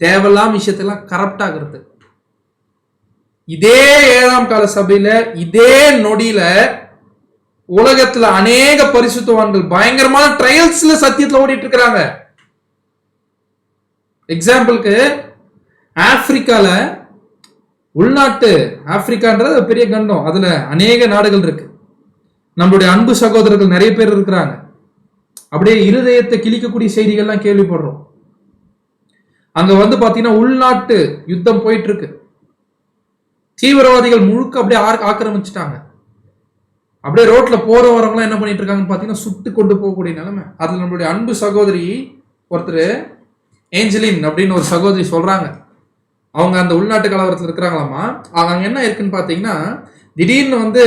தேவையில்லாம விஷயத்தெல்லாம் கரப்ட் ஆகிறது. இதே 7ஆம் கால சபையில இதே நொடியில உலகத்துல அநேக பரிசுத்தவான்கள் பயங்கரமான ட்ரையல்ஸ்ல சத்தியத்துல ஓடிட்டு இருக்கிறாங்க. எக்ஸாம்பிளுக்கு ஆப்பிரிக்கால, உள்நாட்டு ஆப்பிரிக்கான்றது பெரிய கண்டம், அதுல அநேக நாடுகள் இருக்கு. நம்மளுடைய அன்பு சகோதரர்கள் நிறைய பேர் இருக்கிறாங்க. அப்படியே இருதயத்தை கிழிக்கக்கூடிய செய்திகள்லாம் கேள்விப்படுறோம். அங்க வந்து பாத்தீங்கன்னா உள்நாட்டு யுத்தம் போயிட்டு இருக்கு. தீவிரவாதிகள் முழுக்க அப்படியே ஆக்கிரமிச்சுட்டாங்க. அப்படியே ரோட்ல போற வரவங்களாம் என்ன பண்ணிட்டு இருக்காங்கன்னு பாத்தீங்கன்னா சுட்டு கொண்டு போகக்கூடிய நிலைமை. அதுல நம்மளுடைய அன்பு சகோதரி ஒருத்தர், ஏஞ்சலின் அப்படின்னு ஒரு சகோதரி சொல்றாங்க, அவங்க அந்த உள்நாட்டு கலவரத்தில் இருக்கிறாங்களாமா. அங்க என்ன இருக்குன்னு பாத்தீங்கன்னா, திடீர்னு வந்து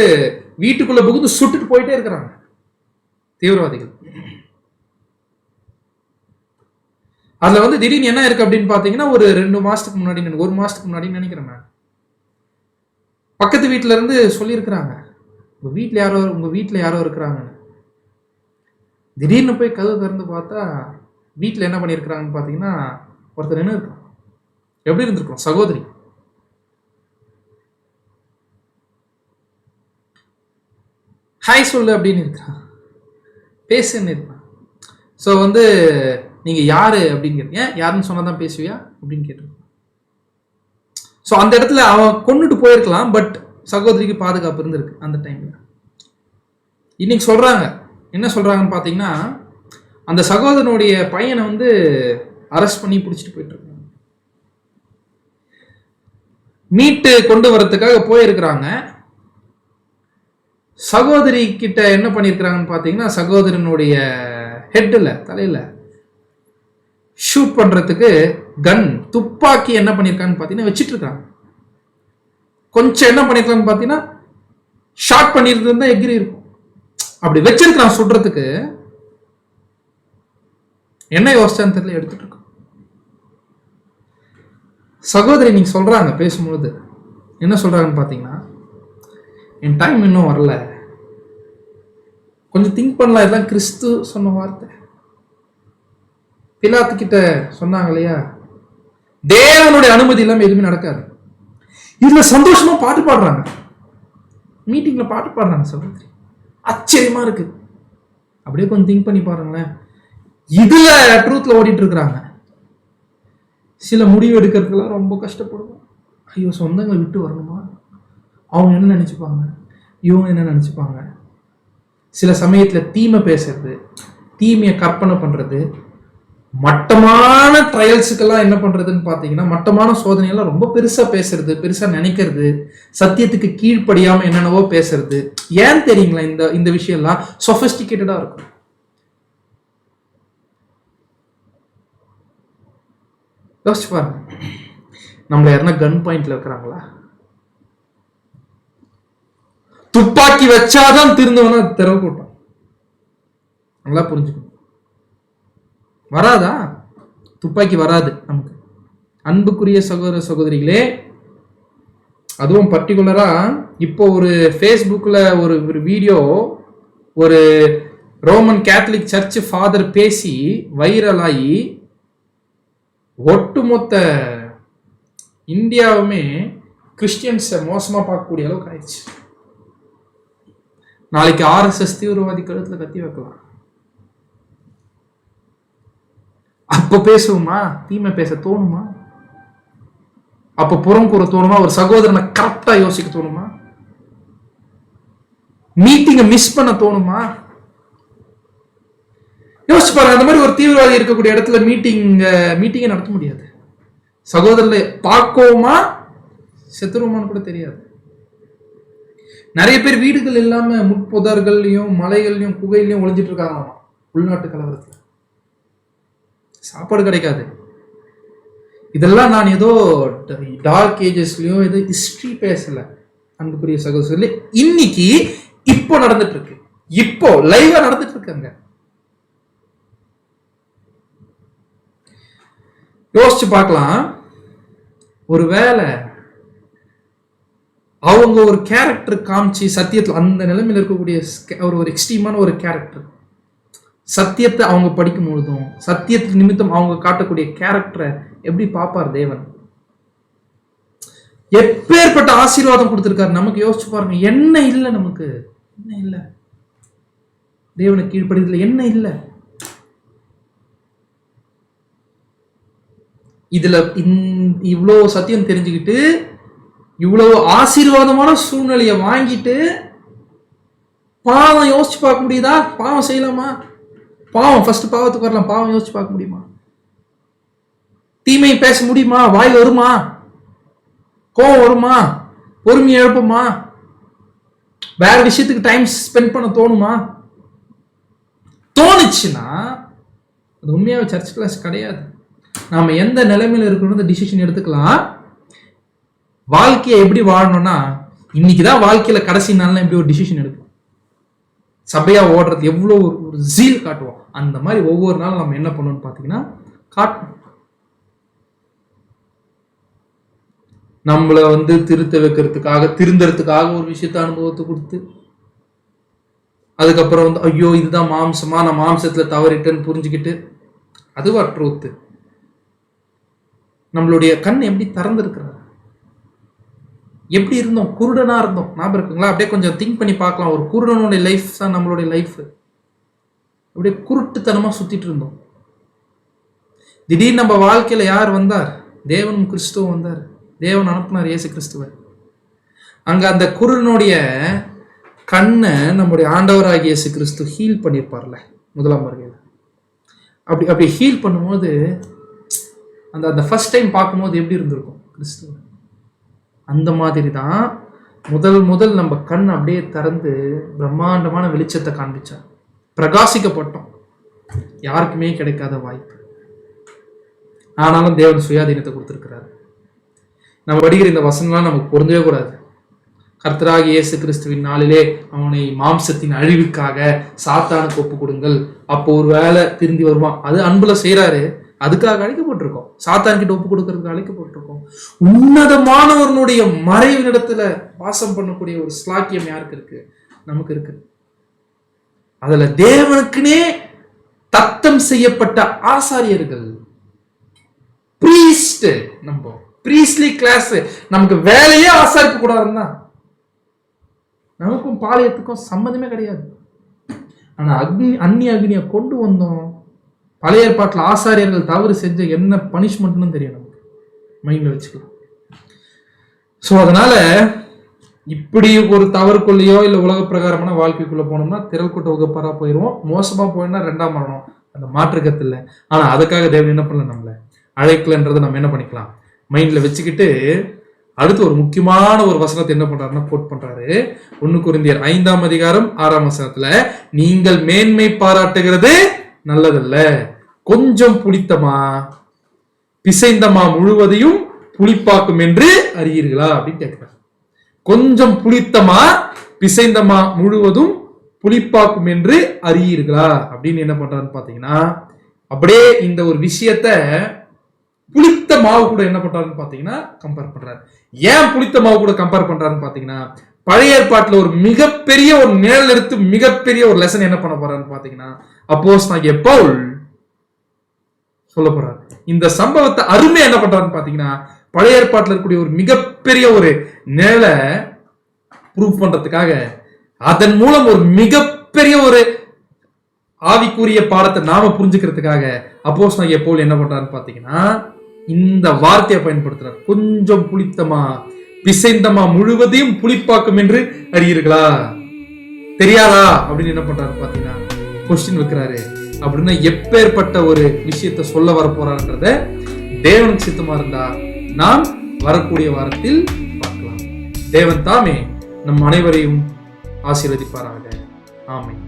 வீட்டுக்குள்ள புகுந்து சுட்டுட்டு போயிட்டே இருக்கிறாங்க தீவிரவாதிகள். அதுல வந்து திடீர்னு என்ன இருக்கு அப்படின்னு பாத்தீங்கன்னா, ஒரு 2 மாசத்துக்கு முன்னாடி, 1 மாசத்துக்கு முன்னாடி நினைக்கிறேன் நான், பக்கத்து வீட்டுல இருந்து சொல்லியிருக்கிறாங்க, உங்க வீட்டுல யாரோ இருக்கிறாங்க. திடீர்னு போய் கதவு திறந்து பார்த்தா வீட்டுல என்ன பண்ணிருக்கிறாங்கன்னு பாத்தீங்கன்னா, ஒருத்தர் என்ன இருக்கான். எப்படி இருந்திருக்கும் சகோதரி? ஹாய் சொல்லு அப்படின்னு இருக்கான், பேசுன்னு இருக்கான். ஸோ வந்து நீங்க யாரு அப்படின்னு கேட்டீங்க, யாருன்னு சொன்னாதான் பேசுவியா அப்படின்னு கேட்டு. ஸோ அந்த இடத்துல அவன் கொண்டுட்டு போயிருக்கலாம், பட் சகோதரிக்கு பாதுகாப்பு இருந்திருக்கு அந்த டைம்ல. இன்னைக்கு சொல்றாங்க, என்ன சொல்றாங்கன்னு பாத்தீங்கன்னா, அந்த சகோதரனுடைய பையனை வந்து அரெஸ்ட் பண்ணி பிடிச்சிட்டு போயிட்டு இருக்காங்க. மீட்டு கொண்டு வரதுக்காக போயிருக்கிறாங்க. சகோதரி கிட்ட என்ன பண்ணிருக்கிறாங்கன்னு பாத்தீங்கன்னா, சகோதரனுடைய ஹெட்ல, தலையில ஷூட் பண்றதுக்கு கன், துப்பாக்கி என்ன பண்ணிருக்காங்கன்னு பாத்தீங்கன்னா வச்சிட்டு இருக்காங்க. கொஞ்சம் என்ன பண்ணிருக்காங்கன்னு பாத்தீங்கன்னா, ஷார்ட் பண்ணிருந்தா எகிரி இருக்கும். அப்படி வச்சிருக்கான் சுடுறதுக்கு. என்ன யோசிச்சான்னு தெரியல, எடுத்துட்டு இருக்கோம். சகோதரி நீங்க சொல்றாங்க, பேசும்பொழுது என்ன சொல்றாங்கன்னு பாத்தீங்கன்னா, என் டைம் இன்னும் வரல, கொஞ்சம் திங்க் பண்ணலாம், இதெல்லாம் கிறிஸ்து சொன்ன வார்த்தை. பிலாத்து கிட்ட சொன்னாங்க இல்லையா, தேவனுடைய அனுமதி இல்லாம எதுவுமே நடக்காது. இதுல சந்தோஷமா பாட்டு பாடுறாங்க, மீட்டிங்ல பாட்டு பாடுறாங்க சகோதரி. ஆச்சரியமா இருக்கு. அப்படியே கொஞ்சம் திங்க் பண்ணி பாருங்களேன். இதுல ட்ரூத்ல ஓடிட்டு இருக்கிறாங்க. சில முடிவு எடுக்கிறதுக்கெல்லாம் ரொம்ப கஷ்டப்படுவோம். ஐயோ, சொந்தங்களை விட்டு வரணுமா, அவங்க என்ன நினைச்சுப்பாங்க, இவங்க என்ன நினைச்சுப்பாங்க. சில சமயத்துல தீமை பேசுறது, தீமையை கற்பனை பண்றது, மட்டமான ட்ரையல்ஸுக்கெல்லாம் என்ன பண்றதுன்னு பாத்தீங்கன்னா, மட்டமான சோதனையெல்லாம் ரொம்ப பெருசா பேசுறது, பெருசா நினைக்கிறது, சத்தியத்துக்கு கீழ்ப்படியாம என்னென்னவோ பேசுறது. ஏன் தெரியுங்களா? இந்த விஷயம்லாம் சொபிஸ்டிகேட்டடா இருக்கும். யோசிச்சு பாருங்க, நம்மள யாருன்னா கன் பாயிண்ட்ல வைக்கிறாங்களா? துப்பாக்கி வச்சாதான் திருந்தவனா திறவு கூட்டம். நல்லா புரிஞ்சுக்கணும். வராதா? துப்பாக்கி வராது நமக்கு. அன்புக்குரிய சகோதர சகோதரிகளே, அதுவும் பர்டிகுலரா இப்போ ஒரு ஃபேஸ்புக்ல ஒரு வீடியோ, ஒரு ரோமன் கேத்தலிக் சர்ச் ஃபாதர் பேசி வைரலாகி ஒட்டுமொத்த இந்தியாவுமே கிறிஸ்டியன்ஸை மோசமா பார்க்கக்கூடிய அளவுக்கு ஆயிடுச்சு. நாளைக்கு RSS தீவிரவாதி கழுத்துல கத்தி வைக்கலாம். அப்ப பேசுவோமா? தீமை பேச தோணுமா? அப்ப புறம் கூற தோணுமா? ஒரு சகோதரனை கரெக்டா யோசிக்க தோணுமா? மீட்டிங்கை மிஸ் பண்ண தோணுமா? யோசிச்சு பாருங்க. அந்த மாதிரி ஒரு தீவிரவாதி இருக்கக்கூடிய இடத்துல மீட்டிங்கை நடத்த முடியாது. சகோதரர்களை பார்க்கோமா செத்துருமான்னு கூட தெரியாது. நிறைய பேர் வீடுகள் இல்லாம முட்புதர்கள்லயும் மலைகள்லயும் குகையிலையும் ஒளிஞ்சிட்டு இருக்காங்களாமா உள்நாட்டு கலவரத்துல. சாப்பாடு கிடைக்காது. இதெல்லாம் நான் ஏதோ டார்க் ஏஜஸ்லயோ ஏதோ ஹிஸ்டரி பேசல அன்புக்குரிய சகோதரர்களே. இன்னைக்கு இப்போ நடந்துட்டு இருக்கு, இப்போ லைவா நடந்துட்டு இருக்காங்க. யோசிச்சு பார்க்கலாம். ஒருவேளை அவங்க ஒரு கேரக்டர் காமிச்சு சத்தியத்தில் அந்த நிலைமையில் இருக்கக்கூடிய ஒரு எக்ஸ்ட்ரீமான ஒரு கேரக்டர், சத்தியத்தை அவங்க படிக்கும் பொழுதும் சத்தியத்துக்கு நிமித்தம் அவங்க காட்டக்கூடிய கேரக்டரை எப்படி பார்ப்பார் தேவன்? எப்பேற்பட்ட ஆசீர்வாதம் கொடுத்திருக்காரு நமக்கு. யோசிச்சு பாருங்க. என்ன இல்லை நமக்கு, என்ன இல்லை தேவனுக்கு கீழ்ப்படிதல, என்ன இல்லை இதுல. இவ்வளவு சத்தியம் தெரிஞ்சுக்கிட்டு இவ்வளவு ஆசீர்வாதமான சூழ்நிலையை வாங்கிட்டு பாவம் யோசிச்சு பார்க்க முடியுதா? பாவம் செய்யலாமா? பாவம் ஃபர்ஸ்ட் பாவத்துக்கு வரலாம். பாவம் யோசிச்சு பார்க்க முடியுமா? தீமையை பேச முடியுமா? வாய் வருமா? கோவம் வருமா? பொறுமையை எழுப்புமா? வேற விஷயத்துக்கு டைம் ஸ்பெண்ட் பண்ண தோணுமா? தோணுச்சுன்னா அது உண்மையாவே சர்ச் கிளாஸ் கிடையாது. நாம எந்த நிலைமையில இருக்கணும் டிசிஷன் எடுத்துக்கலாம். வாழ்க்கையை எப்படி வாழணும்னா, இன்னைக்குதான் வாழ்க்கையில கடைசி நாள்ல எப்படி ஒரு டிசிஷன் எடுக்கும். சபையா ஓடுறது எவ்வளவு ஒரு ஜீல் காட்டுவோம், அந்த மாதிரி ஒவ்வொரு நாளும் நம்ம என்ன பண்ணணும்னு பாத்தீங்கன்னா காட்டணும். நம்மள திருத்த வைக்கிறதுக்காக, திருந்தறதுக்காக ஒரு விஷயத்த அனுபவத்தை கொடுத்து, அதுக்கப்புறம் ஐயோ இதுதான் மாம்சமா, நான் மாம்சத்துல தவறிட்டேன்னு புரிஞ்சுக்கிட்டு, அதுவா ட்ரூத்து. நம்மளுடைய கண் எப்படி திறந்திருக்கிறார்? எப்படி இருந்தோம்? குருடனா இருந்தோம், ஞாபகம் இருக்குங்களா? அப்படியே கொஞ்சம் திங்க் பண்ணி பார்க்கலாம். ஒரு குருடனுடைய லைஃப் தான் நம்மளுடைய லைஃப். அப்படியே குருட்டுத்தனமா சுத்திட்டு இருந்தோம். திடீர்னு நம்ம வாழ்க்கையில யார் வந்தார்? தேவனும் கிறிஸ்துவும் வந்தார். தேவன் அனுப்புனார் இயேசு கிறிஸ்துவ. அங்க அந்த குருடனுடைய கண்ணை நம்முடைய ஆண்டவராகிய இயேசு கிறிஸ்து ஹீல் பண்ணியிருப்பார்ல முதலாம் வருகையில். அப்படி ஹீல் பண்ணும்போது அந்த ஃபர்ஸ்ட் டைம் பார்க்கும்போது எப்படி இருந்திருக்கும் கிறிஸ்துவ? அந்த மாதிரி தான் முதல் நம்ம கண் அப்படியே திறந்து பிரம்மாண்டமான வெளிச்சத்தை காண்பிச்சார். பிரகாசிக்கப்பட்டோம். யாருக்குமே கிடைக்காத வாய்ப்பு. ஆனாலும் தேவன் சுயாதீனத்தை கொடுத்திருக்கிறார். நம்ம படிக்கிற இந்த வசனம்லாம் நமக்கு பொருந்தவே கூடாது. கர்த்தராகிய இயேசு கிறிஸ்துவின் நாளிலே அவனை மாம்சத்தின் அழிவுக்காக சாத்தானுக்கு ஒப்பு கொடுங்கள், அப்போ ஒரு வேலை திரும்பி வருவான். அது அன்புல செய்யறாரு, அதுக்காக அழைக்கப்பட்டிருக்கோம். சாத்தான் கிட்ட ஒப்பு கொடுக்கறதுக்கு அழைக்கப்பட்டிருக்கோம். உன்னதமானவர்களுடைய மறைவினிடத்துல வாசம் பண்ணக்கூடிய ஒரு ஸ்லாக்கியம் யாருக்கு இருக்கு? நமக்கு இருக்கு. அதுல தேவனுக்குனே தத்தம் செய்யப்பட்ட ஆசாரியர்கள், பிரீஸ்ட், நம்ம பிரீஸ்ட்லி கிளாஸ். நமக்கு வேலையே ஆசாரிக்க கூடாதுன்னா, நமக்கும் பாளையத்துக்கும் சம்மந்தமே கிடையாது. ஆனா அந்நிய அக்னியை கொண்டு வந்தோம். பழைய ஏற்பாட்டில் ஆசாரியர்கள் தவறு செஞ்ச என்ன பனிஷ்மெண்ட்னு தெரியும், நமக்கு மைண்ட்ல வச்சுக்கலாம். ஸோ அதனால இப்படி ஒரு தவறுக்குள்ளேயோ இல்லை உலக பிரகாரமான வாழ்க்கைக்குள்ள போனோம்னா திரள் கூட்ட வகுப்பாரா போயிடுவோம். மோசமா போயினா 2ஆம் மரணம், அந்த மாற்றுக்கத்து இல்லை. ஆனா அதுக்காக தேவன் என்ன பண்ணல, நம்மள அழைக்கலன்றதை நம்ம என்ன பண்ணிக்கலாம், மைண்ட்ல வச்சுக்கிட்டு அடுத்து ஒரு முக்கியமான ஒரு வசனத்தை என்ன பண்றாருன்னா கோட் பண்றாரு. 1 கொரிந்தியர் 5ஆம் அதிகாரம் 6ஆம் வசனத்துல, நீங்கள் மேன்மை பாராட்டுகிறது நல்லதல்ல, கொஞ்சம் புளித்தமா பிசைந்தமா முழுவதையும் புளிப்பாக்கும் என்று அறியீர்களா அப்படின்னு கேட்கிறார். கொஞ்சம் புளித்தமா பிசைந்தமா முழுவதும் புளிப்பாக்கும் என்று அறியீர்களா அப்படின்னு என்ன பண்றாருன்னு பாத்தீங்கன்னா, அப்படியே இந்த ஒரு விஷயத்த புளித்த மாவு கூட என்ன பண்றாருன்னு பாத்தீங்கன்னா கம்பேர் பண்றாரு. ஏன் புளித்த மாவு கூட கம்பேர் பண்றாருன்னு பாத்தீங்கன்னா, பழைய ஏற்பாட்டுல ஒரு மிகப்பெரிய ஒரு நிழல் எடுத்து மிகப்பெரிய ஒரு லெசன் என்ன பண்ண போறாருன்னு பாத்தீங்கன்னா அப்போஸ்தலனாகிய பவுல் சொல்ல போறாரு. இந்த சம்பவத்தை அருமை என்ன பண்றாருன்னு பாத்தீங்கன்னா, பழைய ஏற்பாட்டுல இருக்கக்கூடிய ஒரு மிகப்பெரிய ஒரு நிழலை ப்ரூவ் பண்றதுக்காக, அதன் மூலம் ஒரு மிகப்பெரிய ஒரு ஆவிக்குரிய பாடத்தை நாம புரிஞ்சுக்கிறதுக்காக அப்போஸ்தலனாகிய பவுல் என்ன பண்றாருன்னு பாத்தீங்கன்னா இந்த வார்த்தையை பயன்படுத்துறார். கொஞ்சம் புளித்தமா பிசைந்தமா முழுவதையும் புளிப்பாக்கும் என்று அறியீர்களா? தெரியாதா அப்படின்னு என்ன பண்றாரு பாத்தீங்கன்னா கொஸ்டின் வைக்கிறாரு. அப்படின்னா எப்பேற்பட்ட ஒரு விஷயத்த சொல்ல வர போறான்றத தேவனுக்கு சித்தமா இருந்தா நாம் வரக்கூடிய வாரத்தில் பார்க்கலாம். தேவன் தாமே நம் அனைவரையும் ஆசீர்வதிப்பாராக. ஆமென்.